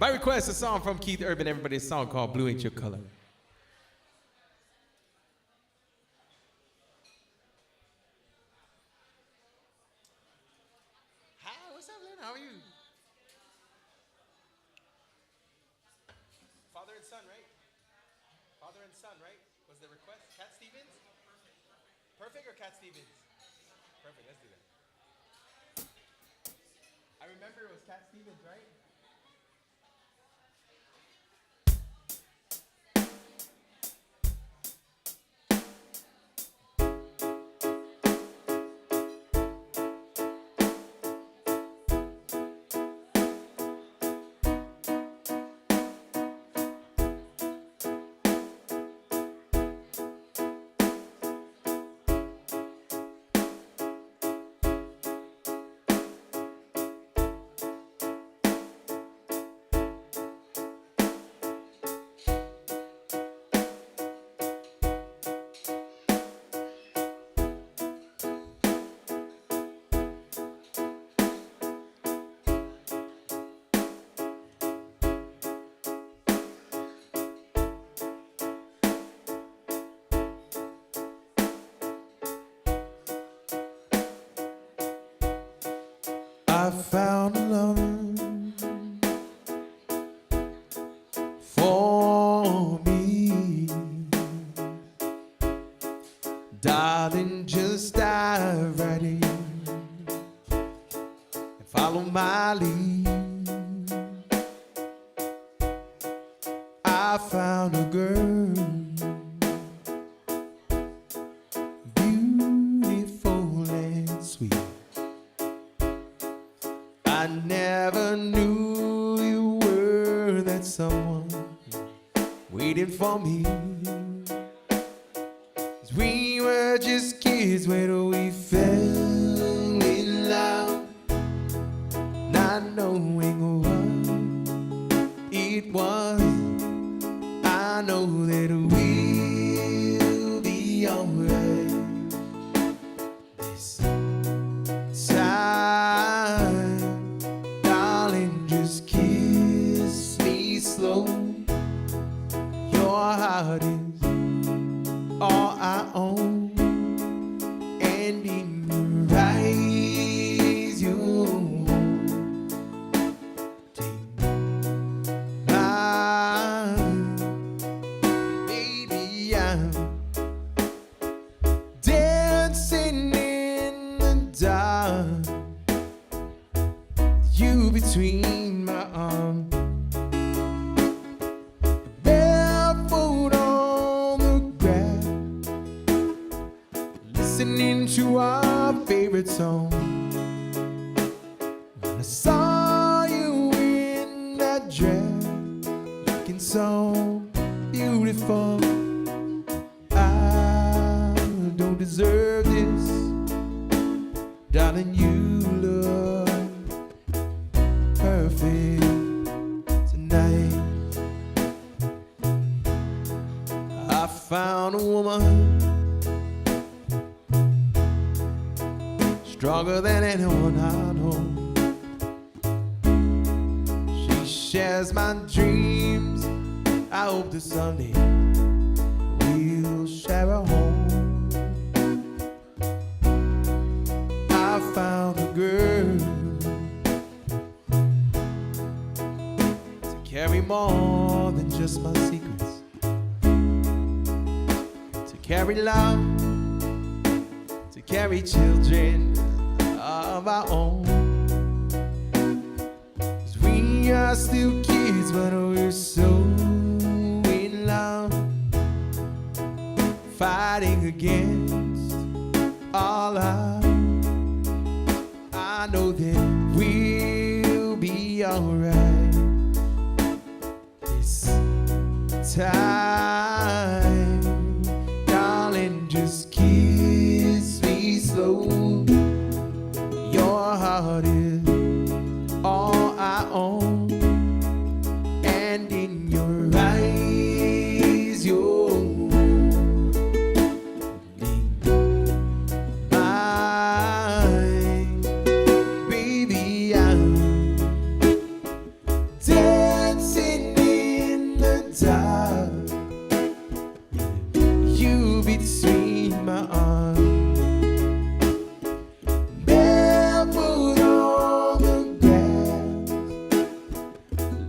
By request, a song from Keith Urban, everybody's song called Blue Ain't Your Color. Hi, what's up, Lynn? How are you? Father and son, right? Father and son, right? Was the request Cat Stevens? Perfect or Cat Stevens? Perfect, let's do that. I remember it was Cat Stevens, right? I found a lover for me. Darling, just dive right in and follow my lead. I found a girl, beautiful and sweet. I never knew you were that someone waiting for me. 'Cause we were just kids when we fell in love, not knowing what it was. I know that we'll be alright this time. Just kiss me slow. Your heart is all I own, and in your eyes you take mine. Baby, I'm dancing in the dark, you between my arms, barefoot on the grass, listening to our favorite song. When I saw you in that dress, looking so beautiful, I don't deserve this, darling. You look perfect tonight. I found a woman stronger than anyone I know. as my dreams. I hope that someday we'll share a home. I found a girl to carry more than just my secrets, to carry love, to carry children of our own. 'Cause we are still kids, but we're so in love, fighting against all odds. I know that we'll be alright this time. Darling, just kiss me slow. Your heart is all I own, and in your eyes you're mine. Baby, I'm dancing in the dark, you between my arms, barefoot on the grass,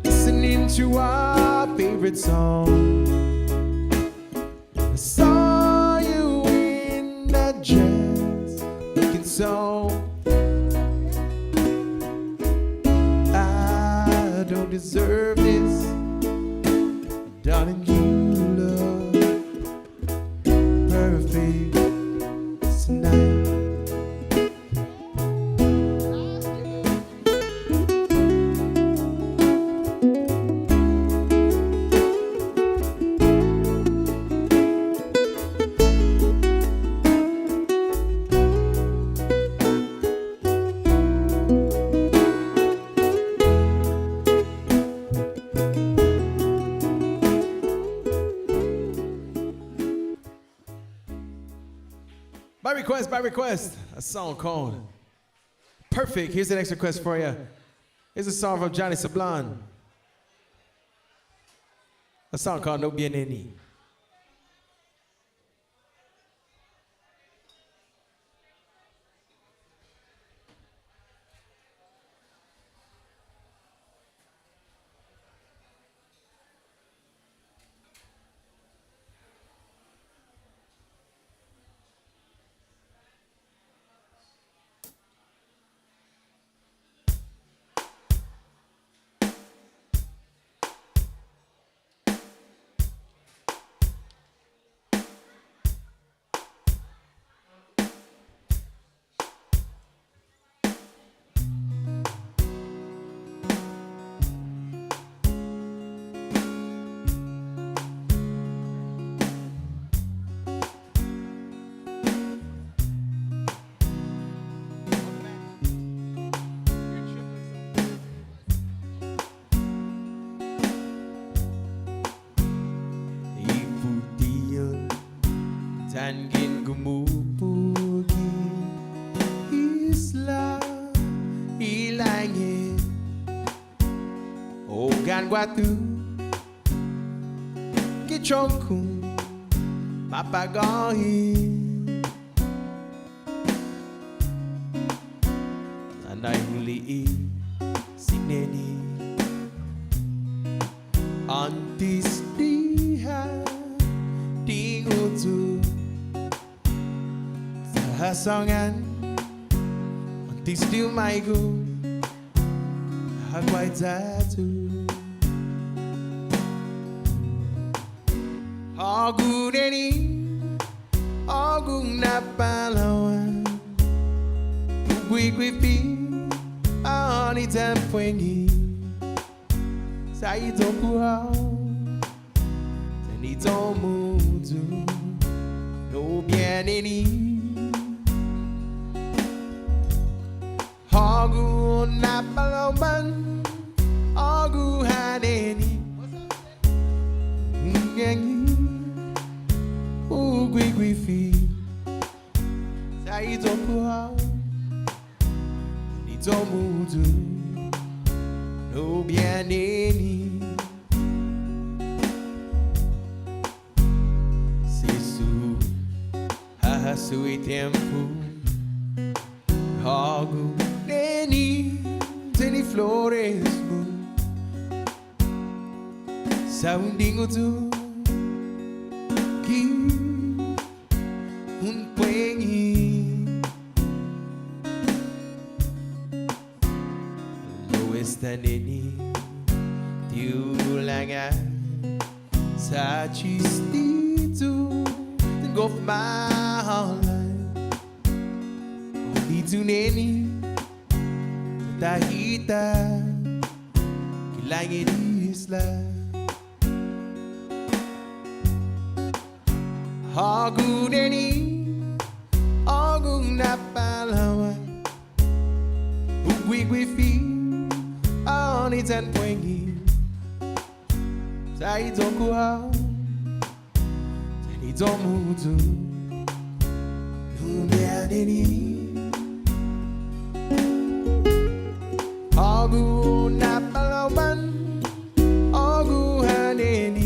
listening to our favorite song. I saw you in that dress, looking so. I don't deserve this, darling. You look perfect tonight. By request, a song called Perfect. Here's the next request for you. Here's a song from Johnny Sablon. A song called No Viene Ni. Tangin gumupugi isla ilangin ogan watu kichongkung papagohin anay huliin sineni antis diha tingutu Hasongan antis diu maigu hagwai tatu Ogu neni Ogu napalawan Ugwi gwipi Ani tempwengi Saito kuhao Tenito mutu No viene ni Ogu napalawan Ogu haneni Ngengi Ugwi gwifi Saito kuhao Nito mutu no viene ni. Si su hasui tempo, Hagåtña teni flores mu, soundingo tu ki un puengi. Lo está neni tiulanga sa chistito go for my whole life. Only tu neni tahita kilangin isla. Hagåtña Hagåtña palawan ugwigwifi onitan puengi sa itokuha sa itomutu numianini. Hagåtña palawan Hagåtña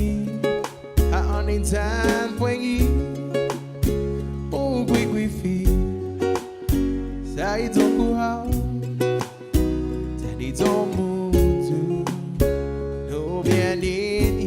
onitan puengi ugwigwifi sa itokuha sa itomutu numianini.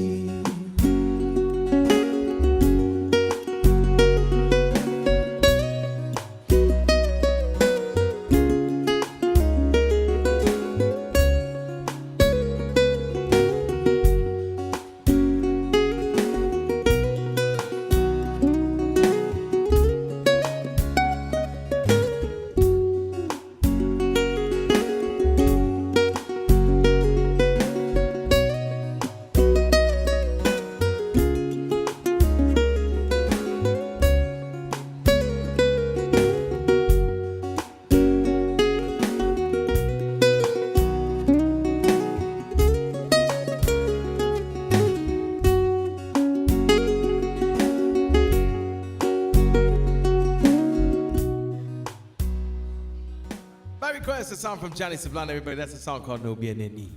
My request, a song from Johnny Sublime, everybody. That's a song called No Viene Ni.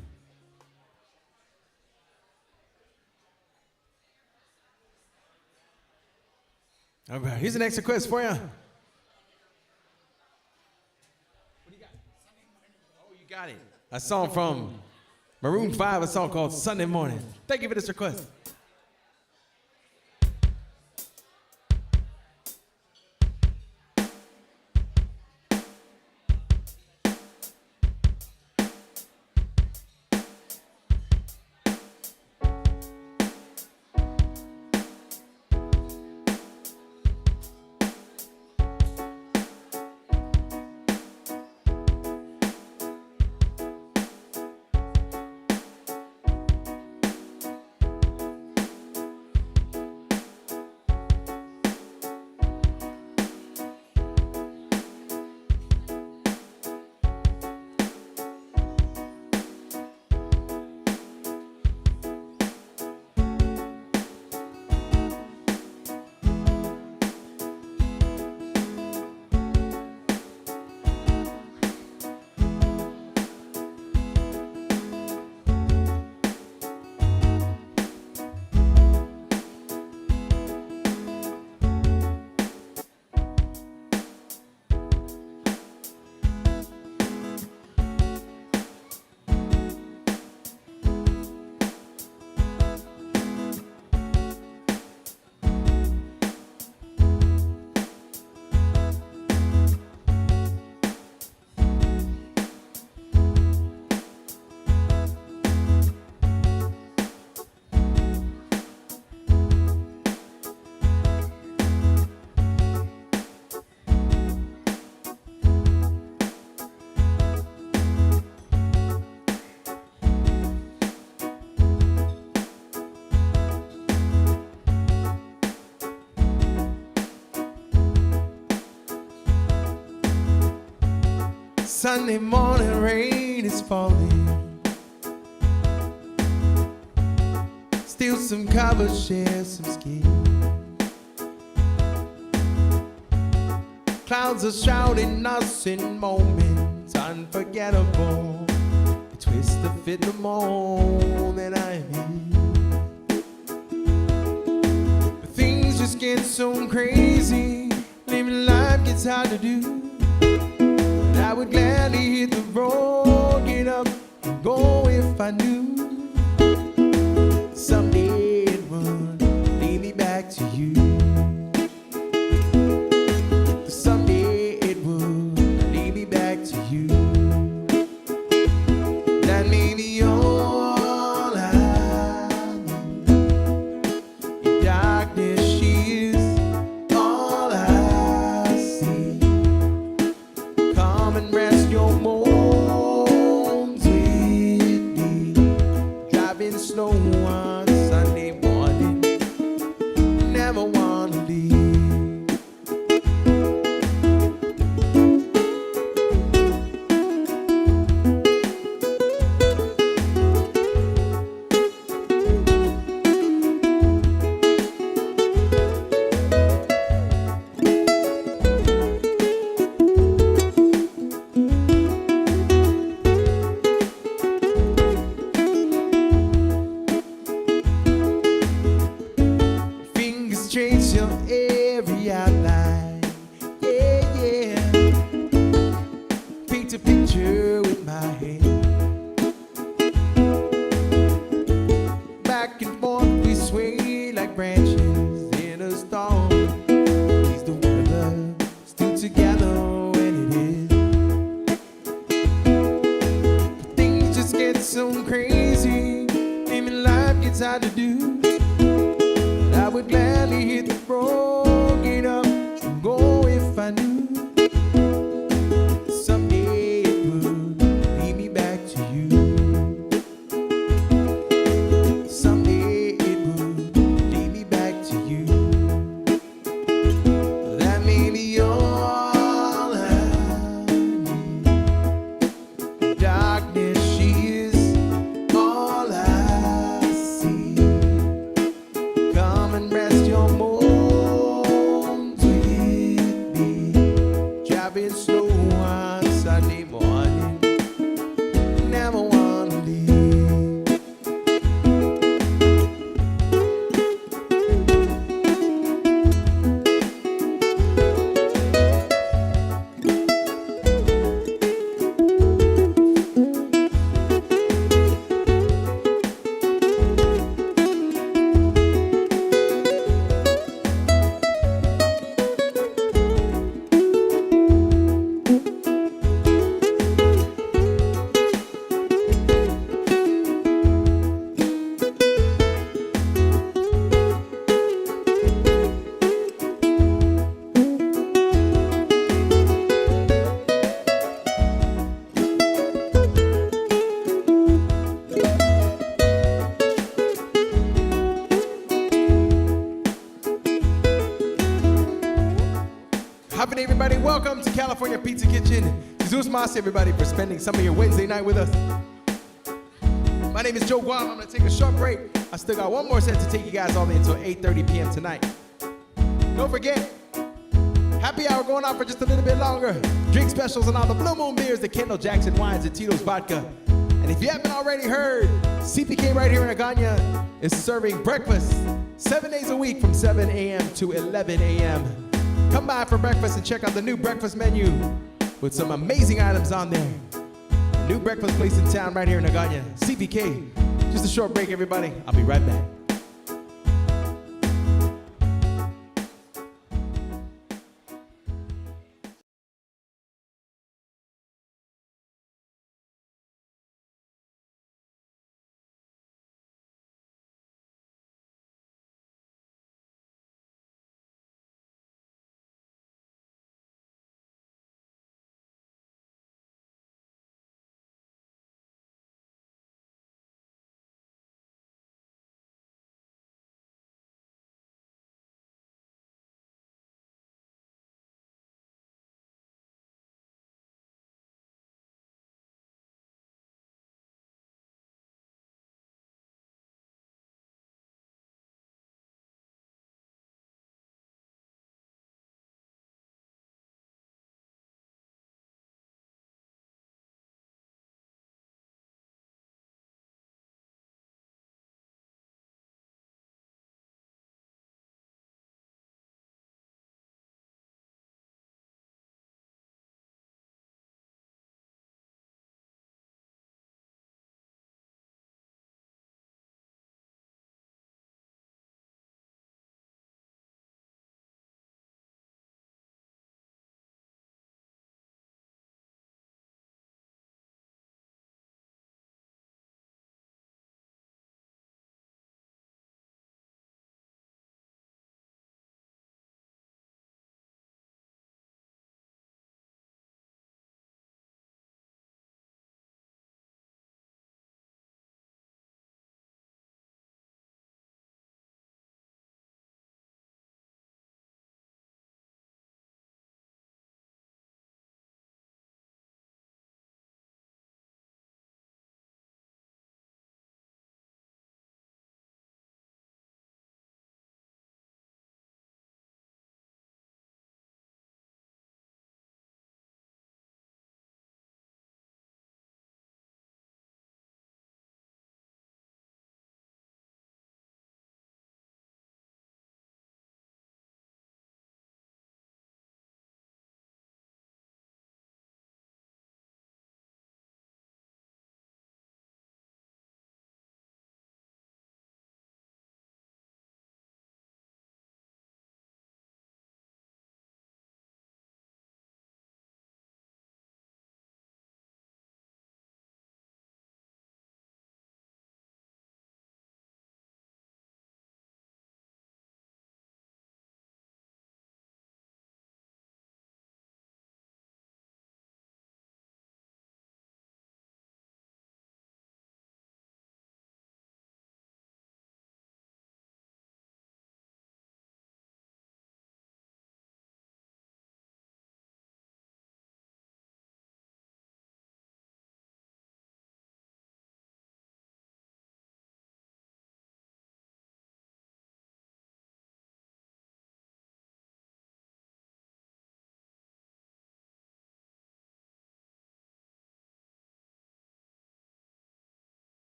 All right, here's an extra request for you. What do you got? Oh, you got it. A song from Maroon 5, a song called Sunday Morning. Thank you for this request. Sunday morning rain is falling. Steal some cover, share some skin. Clouds are shrouding us in moments unforgettable. twist to fit the mold that I am in. But things just get so crazy, living life gets hard to do. But I would gladly hit the road, get up and go if I knew someday it would lead me back to you. Someday it would lead me back to you. That may be all I need. In darkness she is all I see. Come and rest your bones with me. Driving slow on Sunday morning, never wanna leave. Trace your every outline, yeah, yeah. Paint a picture with my hand. Back and forth we sway like branches in a storm. These the weather still together when it is. But things just get so crazy, living life gets hard to do. I would gladly hit the road, get up and go if I knew someday it would lead me back to you. Someday it would lead me back to you. That may be all I need. Darkness she is all I see. Come and rest your bones with me. Driving slow on Sunday morning, never wanna leave. Hoppin' everybody, welcome to California Pizza Kitchen. Jesus mas everybody for spending some of your Wednesday night with us. My name is Joe Guam. I'm gonna take a short break. I still got one more set to take you guys all the way until 8:30 p.m. tonight. Don't forget, happy hour going on for just a little bit longer. Drink specials on all the Blue Moon beers, the Kendall Jackson wines, and Tito's vodka. And if you haven't already heard, CPK right here in Hagåtña is serving breakfast 7 days a week from 7 a.m. to 11 a.m. Come by for breakfast and check out the new breakfast menu with some amazing items on there. A new breakfast place in town right here in Hagåtña. CPK. Just a short break, everybody. I'll be right back.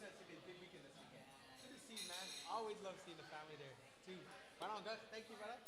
it's gonna be a big weekend this weekend. Good to see you, man. Always love seeing the family there too. Right on, Gus. Thank you, brother.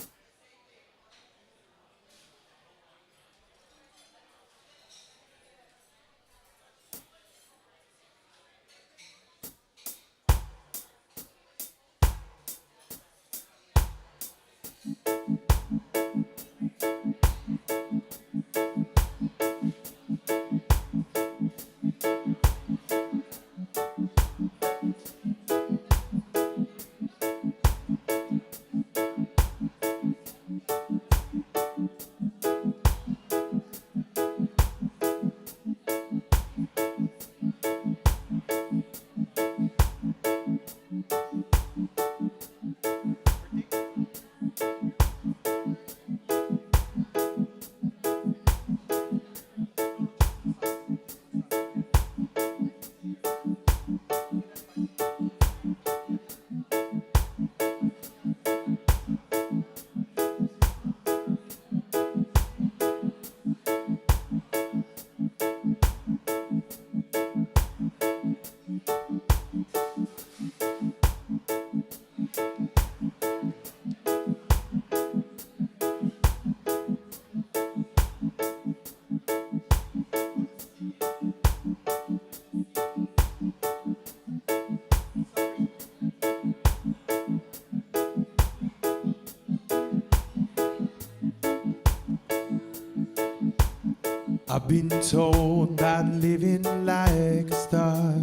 I've been told that living like a star,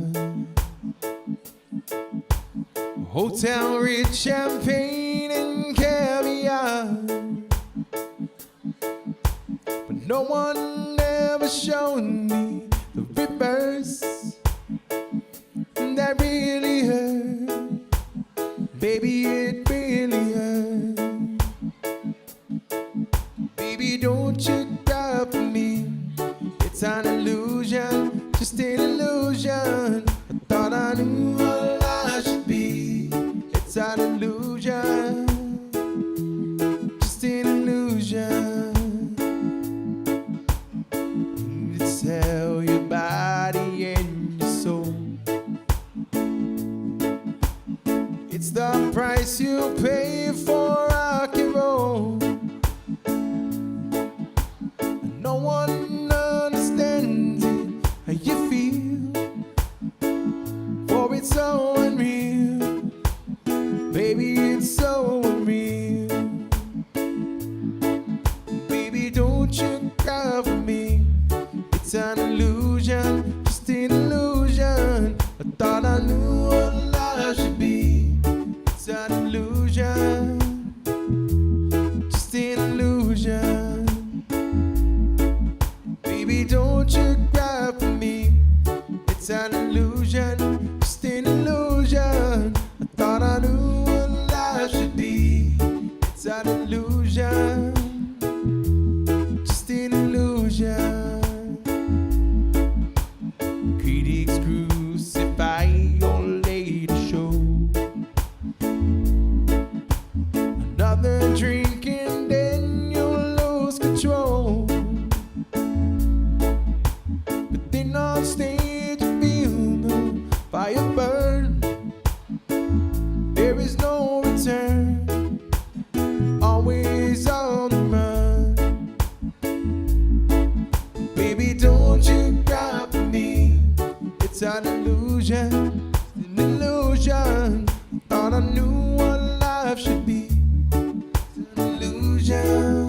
hotel rich champagne and caviar, but no one ever showed me the reverse that really hurt. Baby, it really hurt. Baby, don't you cry for me. It's an illusion, just an illusion. I thought I knew what I should be. It's an illusion, just an illusion. To sell your body and your soul. It's the price you pay for rock and roll. No one understands it, how you feel, for it's so unreal. Baby, it's so unreal. Baby, don't you cry for me. It's an illusion, just an illusion. I thought I knew what I should be. It's an illusion, just an illusion. Baby, don't you cry for me. It's an illusion, just an illusion. I thought I knew what life should be. It's an illusion, just an illusion. Critics crucify your latest show. Another drink and then you'll lose control. But then on stage you feel the fire burn. There is no return, always on the run. Baby, don't you cry for me. It's an illusion, an illusion. Thought I knew what life should be. It's an illusion,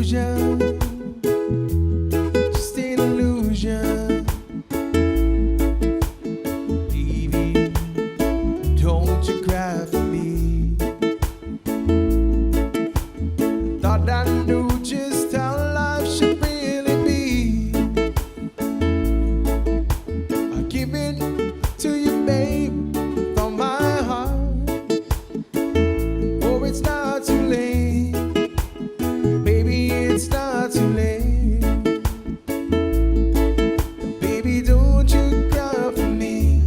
illusion, just an illusion. Baby, don't you cry for me. Thought I knew just how life should really be. I give it to you, babe, from my heart. Oh, it's not too late, baby, it's not too late. Baby, don't you cry for me.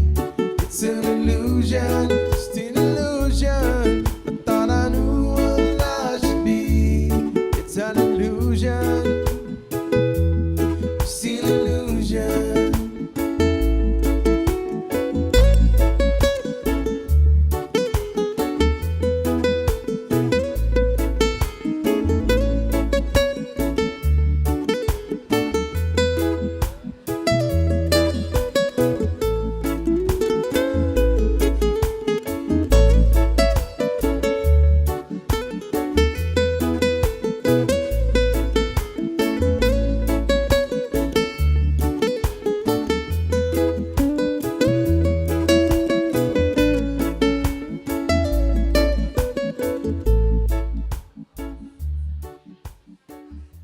It's an illusion, just an illusion. I thought I knew what I should be. It's an illusion, just an illusion.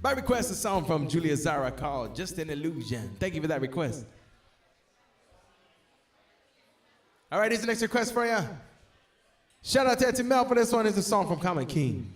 My request is a song from Julia Zara called Just an Illusion. Thank you for that request. All right, here's the next request for you. Shout out to Auntie Mel for this one. It's a song from Common King.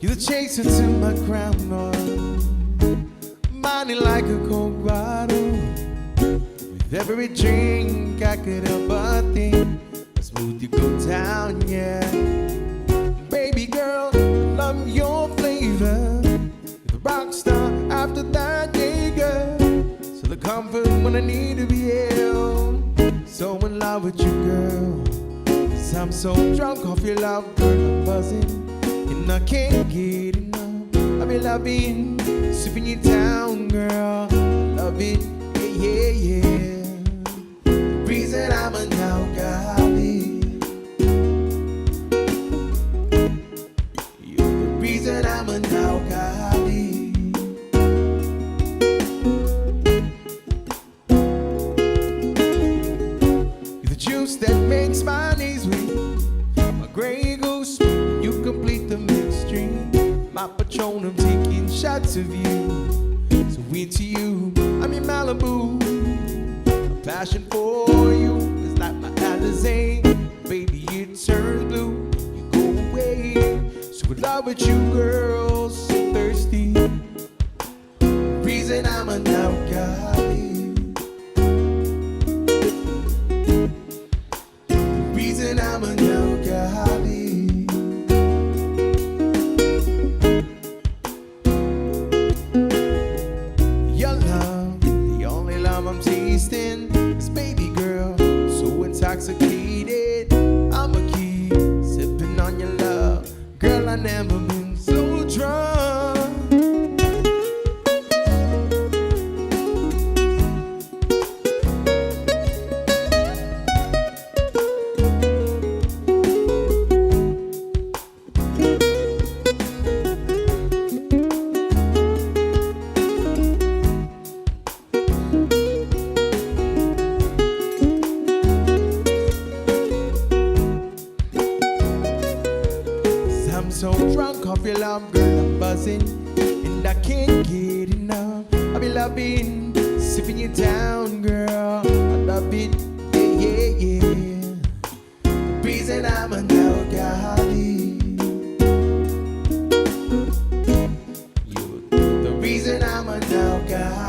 You're the chaser to my crown, mining like a cold bottle. With every drink I could help but think how smooth you go down, yeah. Baby girl, love your flavor. You're the rock star after that, yeah, girl. So the comfort when I need to be held. So in love with you, girl. 'Cause I'm so drunk off your love, girl, I'm buzzing. And I can't get enough. I be loving, sipping you down, girl. I love it, yeah, yeah, yeah. The reason I'm an alcoholic. You're the reason I'm an alcoholic. You're the juice that makes my knees weak. My Grey Goose, you complete the midstream. My Patron, I'm taking shots of you. So into you, I'm in Malibu. My passion for you is like my Alizé. Baby, it turns blue, you go away. So in love with you, girl, so thirsty. Reason I'm an alcoholic. Reason I'm an alcoholic. I've never been so drunk. I'm so drunk off your love, girl, I'm buzzing, and I can't get enough. I be loving, sipping you down, girl, I love it, yeah, yeah, yeah. The reason I'm an alcoholic, you're the reason I'm an alcoholic.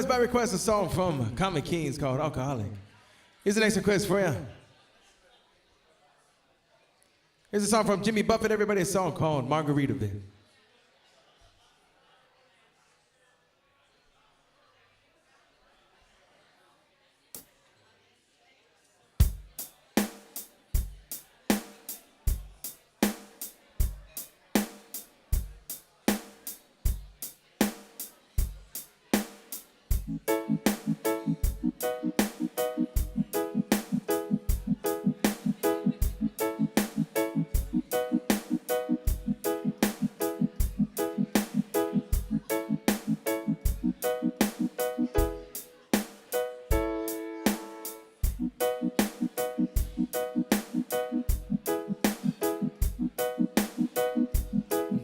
By request, a song from Comic Kings called Alcoholic. Here's the next request for you. Here's a song from Jimmy Buffett, everybody, a song called Margaritaville.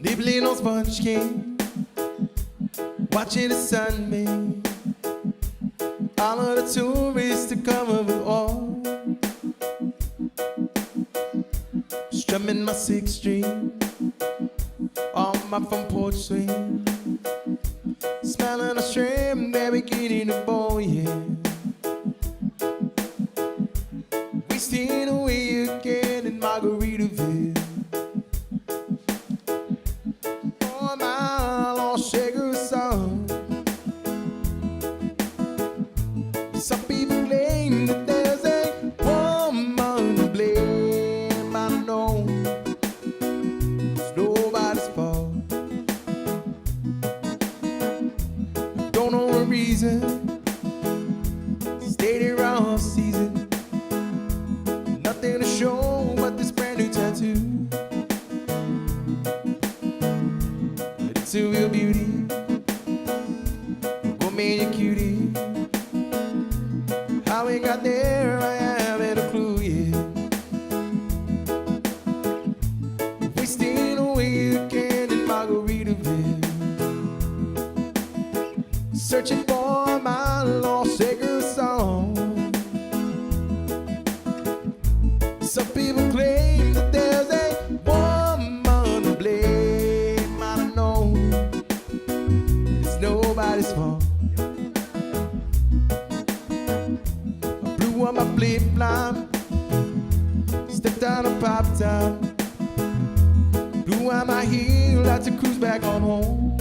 Nibbling on sponge cake, watching the sun bathe. All of the tourists to come over all, strumming my sixth string on my front porch swing, smelling a shrimp, they're beginning to boil, yeah. Wasting away again in Margaritaville. Some people claim that there's a woman to blame. I know it's nobody's fault. Don't know a reason. Stayed here all season. Nothing to show but this brand new tattoo. It's a real beauty. Woman, you're cutie. How we got there, I haven't a clue yet. Wasting away again in Margaritaville, searching for my lost sacred song. Some people claim that there's a woman to blame. I don't know, it's nobody's fault. On my flip-flop, stepped out of pop top, blew on my heel, had to cruise back on home.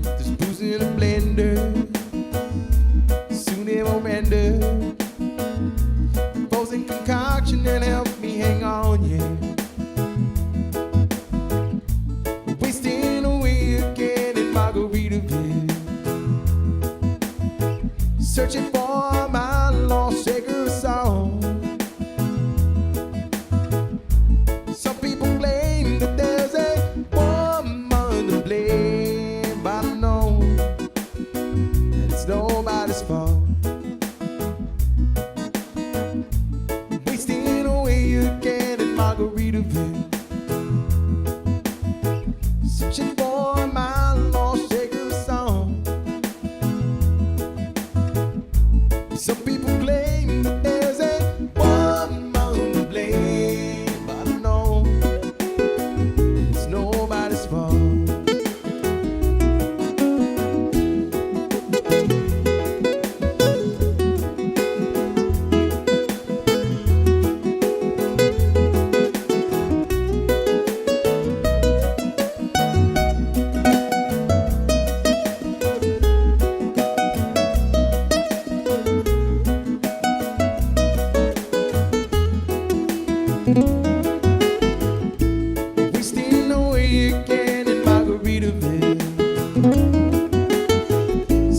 Just boozing in a blender, soon it will render. Frozen concoction and help me hang on, yeah. Wasting away again in Margaritaville, searching for my lost sacred song. Some people claim that there's a woman to blame, but I know that it's nobody's fault.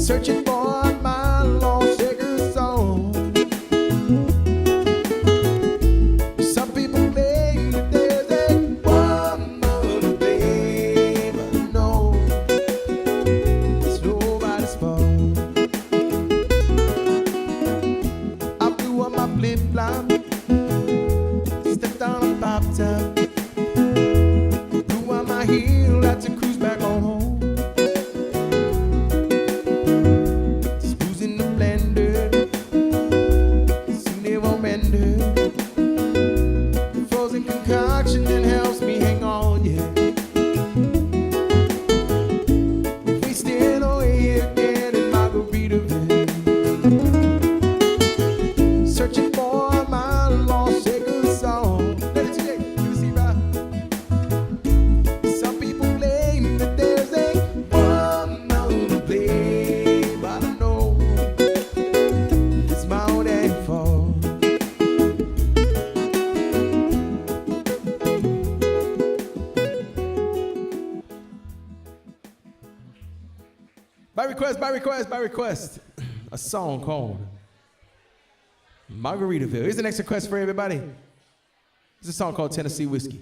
searching for my lost shaker song. Some people claim that there's a woman to blame, but no, it's nobody's fault. I blew up my flip-flop, stepped on a pop top, blew on my heel, had to cruise back on home. Concoction that helps me hang on, yeah. Wasting away again in Margaritaville, searching for my lost shaker song. Let it take, you see right. Some people claim that there's a woman to blame, but I know it's my own damn fault. By request, a song called Margaritaville. Here's the next request for everybody. It's a song called Tennessee Whiskey.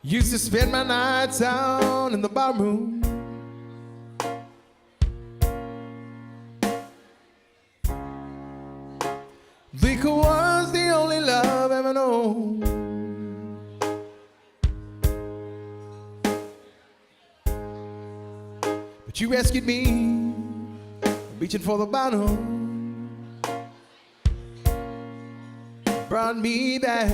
Used to spend my nights out in the barroom, liquor was the only love ever known. But you rescued me, reaching for the bottom, brought me back,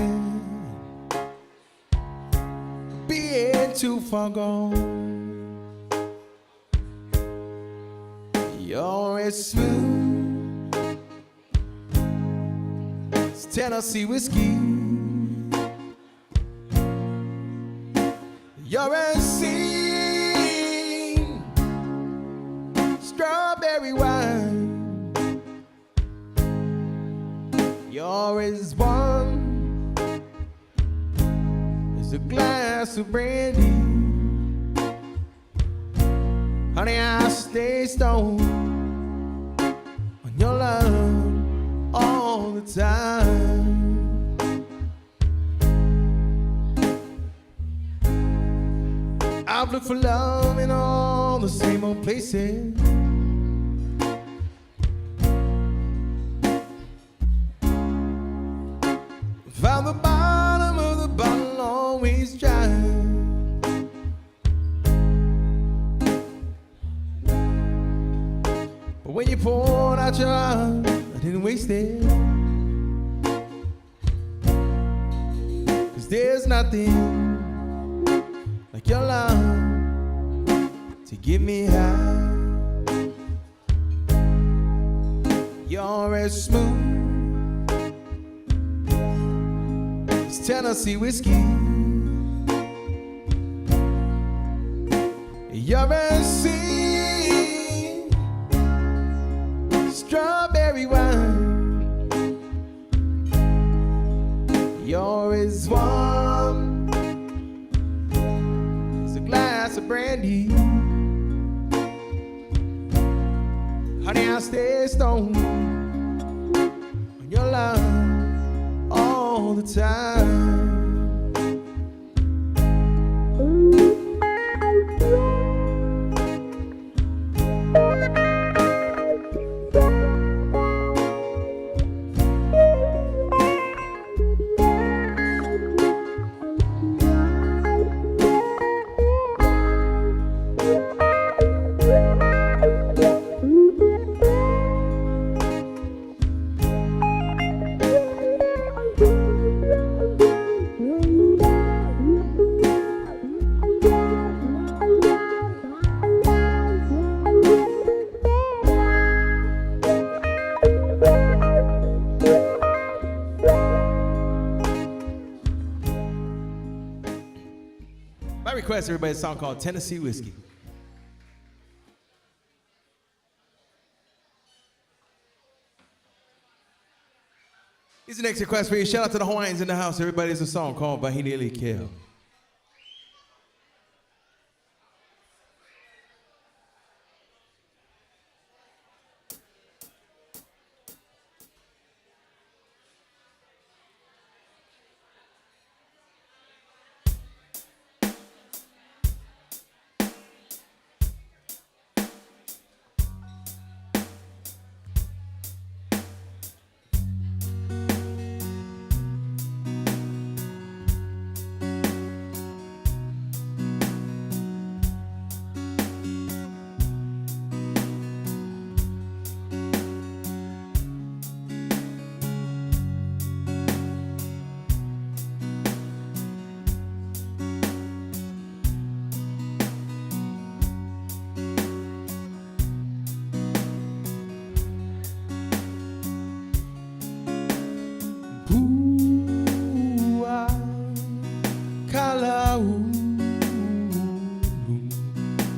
being too far gone. You're as smooth as Tennessee whiskey. You're as sweet strawberry wine. You're as warm a glass of brandy. Honey, I stay stoned on your love all the time. I've looked for love in all the same old places, found the bottom of the bottle always dry. But when you poured out your heart, I didn't waste it, 'cause there's nothing like your love to give me high. You're as smooth as Tennessee whiskey. You're as sweet strawberry wine. You're as warm as a glass of brandy. Honey, I stay stoned on your love all the time. By request, everybody, a song called Tennessee Whiskey. Here's the next request for you. Shout out to the Hawaiians in the house. Everybody, it's a song called Bahine Keo.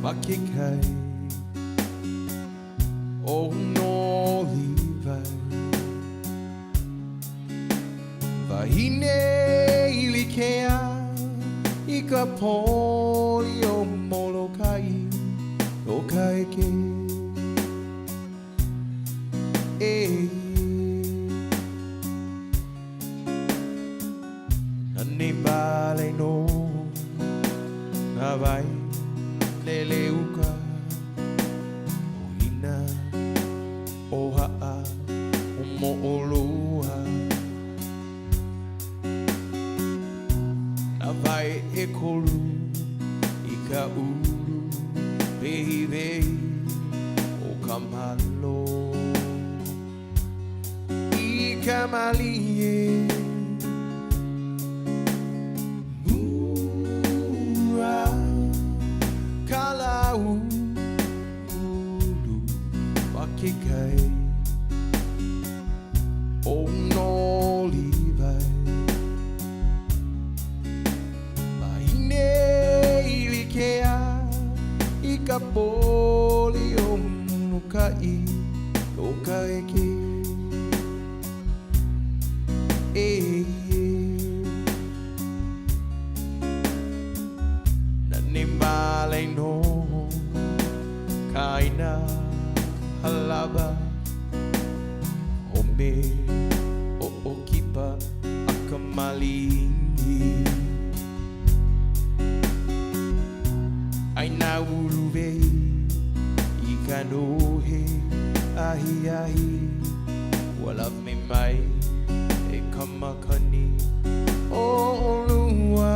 Wakikai ONLIVE Vahine ilikea ikapoli o molokai okaeke Nanibale no Navai Leleuka Ohina Oha'a Omo'oloha Navai Ekolu Ika'uru Behive Okamalo Ikamalie Wakikai ONLIVE Bahine ilikea ikapoli omukai okaeke Nanimale no kaina halaba ome o okipa akamalingi aina uruve ikanohe ahi ahi walave me mai e kamakani o olua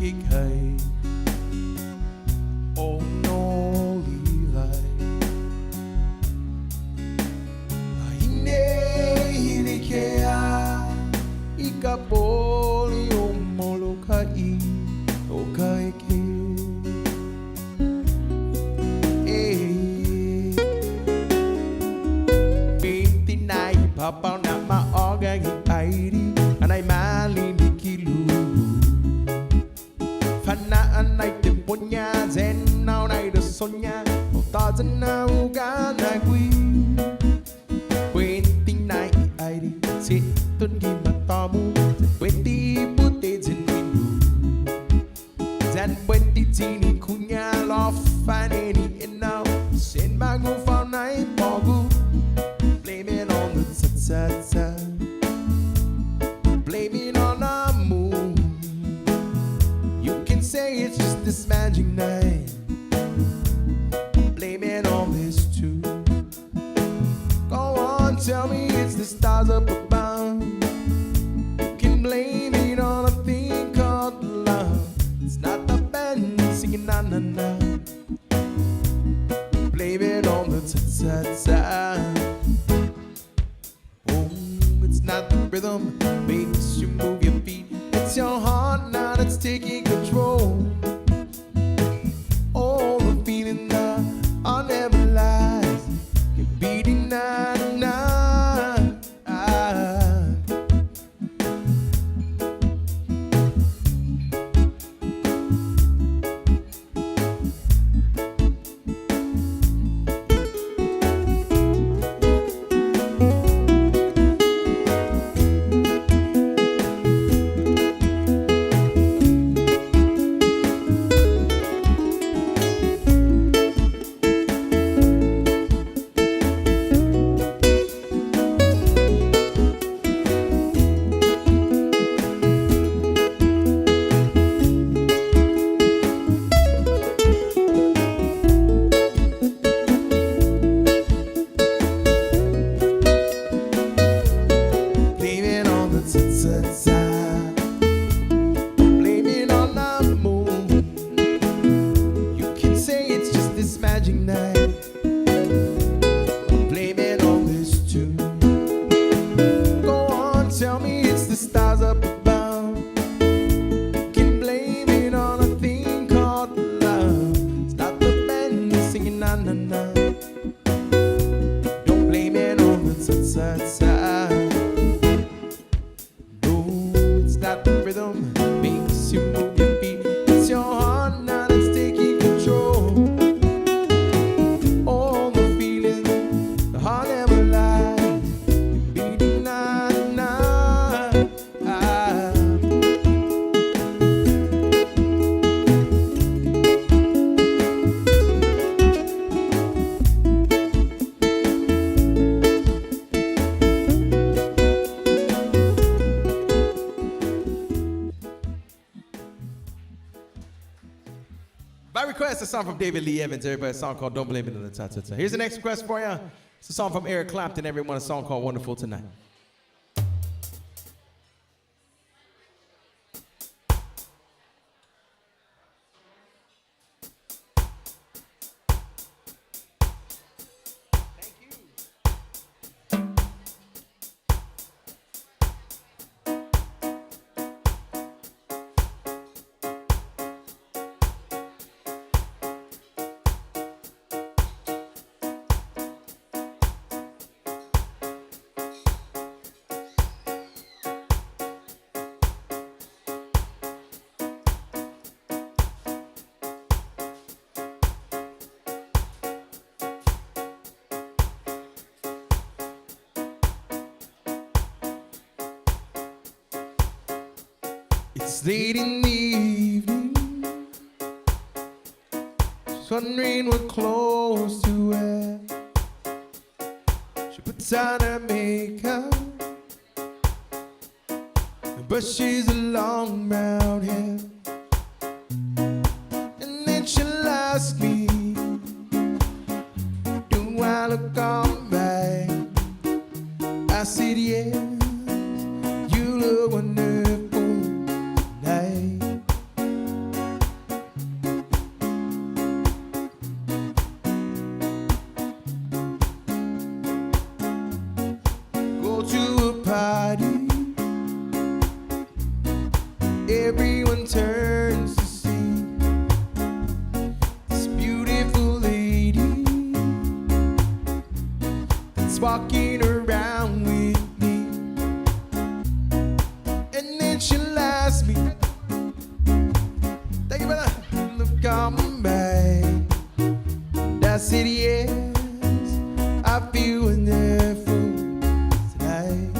Kikai ONLIVE Bahine ilikea ikapoli o molokai okaeke Pintinai papau nama ogang airi anai mali mikilu Fanaan ay temponya zen now nay the sonya ta zen now ga na quy Quentin nai airi sit tun gi matamu Quenti putte zen windu Zen quenti tini kunya lof faneni and now send my go for night bogu Blame it on the sa Blame it on the moon You can say it's just this magic night Blame it on this too Go on, tell me it's the stars up above You can blame it on a thing called love It's not the band singing na na na Blame it on the ta-ta-ta It's not the rhythm makes you move your feet It's your heart now that's taking control Oh, the feeling that I never lies magic night. Blame it on this tune. Go on, tell me it's the stars up above. Can blame it on a thing called love. Stop the band singing na na na. Don't blame it on the side side. No, it's not the rhythm makes you move your feet. It's your heart now that's taking control. All the feeling, the heart never lies. Beating na na. By request, a song from David Lee Evans. Everybody, a song called Don't Blame It on the Ta-Ta-Ta. Here's the next request for you. It's a song from Eric Clapton. Everyone, a song called Wonderful Tonight. It's late in the evening, just wondering what clothes to wear. She puts on her makeup and brushes her long brown hair, and then she'll ask me, do I look alright? I said yes, you look wonderful. Go to a party, everyone turns to see this beautiful lady that's walking around with me. And then she'll ask me, thank you, brother, look on back. And I said yes, I feel wonderful tonight.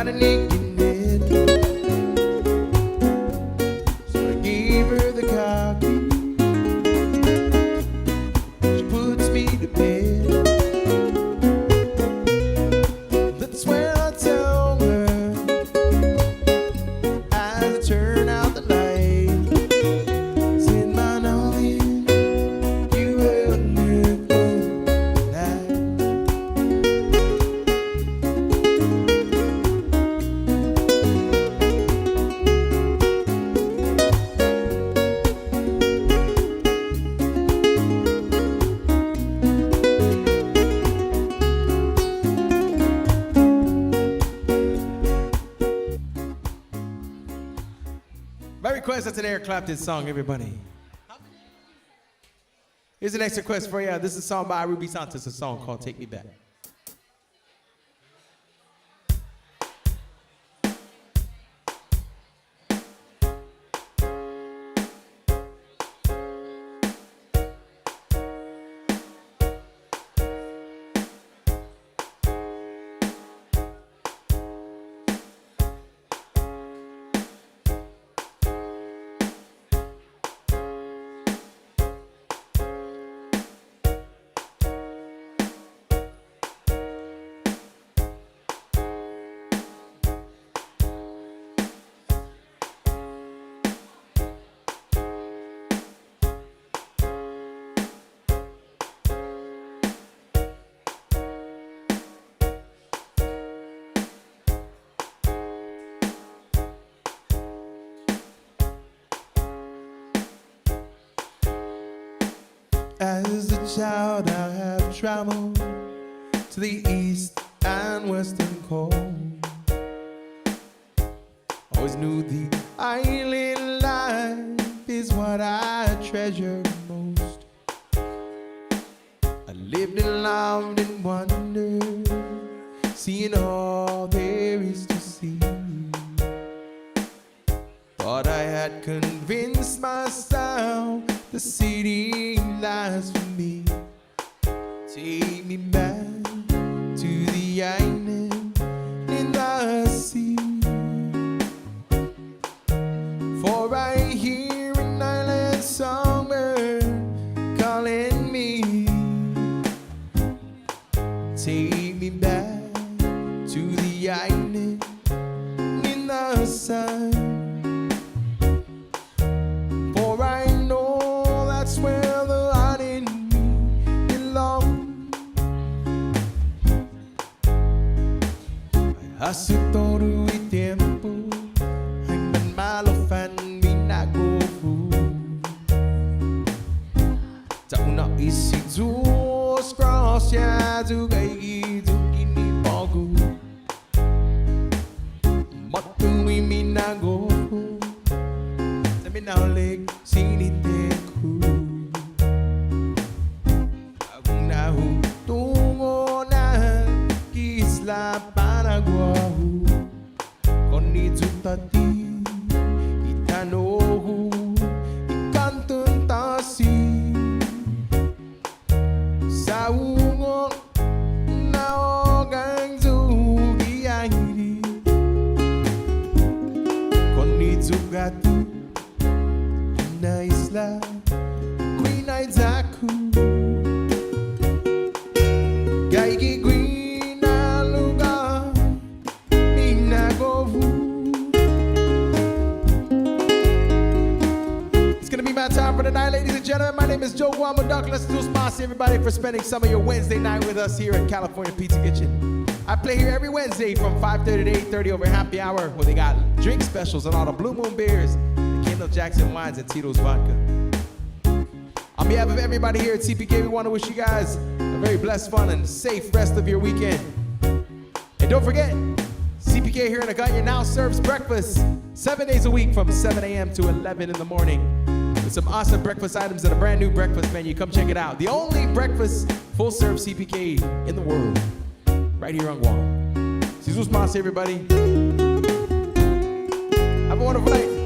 got an aching head. So I gave her the car key. She puts me to bed. That's when I tell her, as I turn out the light, said, my darling, you will never lie. My request, that's an Eric Clapton song, everybody. Here's the next request for you. This is a song by Ruby Santos, a song called Take Me Back. As a child I have traveled to the east and western coast. Always knew the island life is what I treasure most. I lived and loved and wondered, seeing all there is to see. Thought I had convinced myself the city lies for me. Take me back to the island in the sea. For I hear an island songbird calling me. Take me back to the island in the sun. For I know that's where the heart in me belongs. Hace todo el tiempo I'm been malo fan binago. Tauna isi dos grossia tu gai tu kini pogu. Matu mi minago. Sabi na ulit siniteku. Akong nahutungo na kisla Paraguahu. Konnitu tati itanohu ikantun tasi. Saungon na ogang zugi airi. Konnitu gatu na isla Guinaizaku. Gaigi Guina lugar Minagovu. It's gonna be my time for the night, ladies and gentlemen. My name is Joe Guam. Let's do sponsor everybody for spending some of your Wednesday night with us here at California Pizza Kitchen. I play here every Wednesday from 5:30 to 8:30 over happy hour, where they got drink specials on all the Blue Moon beers, the Kendall Jackson wines, and Tito's vodka. On behalf of everybody here at CPK, we want to wish you guys a very blessed, fun, and safe rest of your weekend. And don't forget, CPK here in Hagåtña now serves breakfast 7 days a week from 7 a.m. to 11 in the morning with some awesome breakfast items and a brand new breakfast menu. Come check it out. The only breakfast full-serve CPK in the world, right here on Guam. Jesus mas, everybody. Have a wonderful night.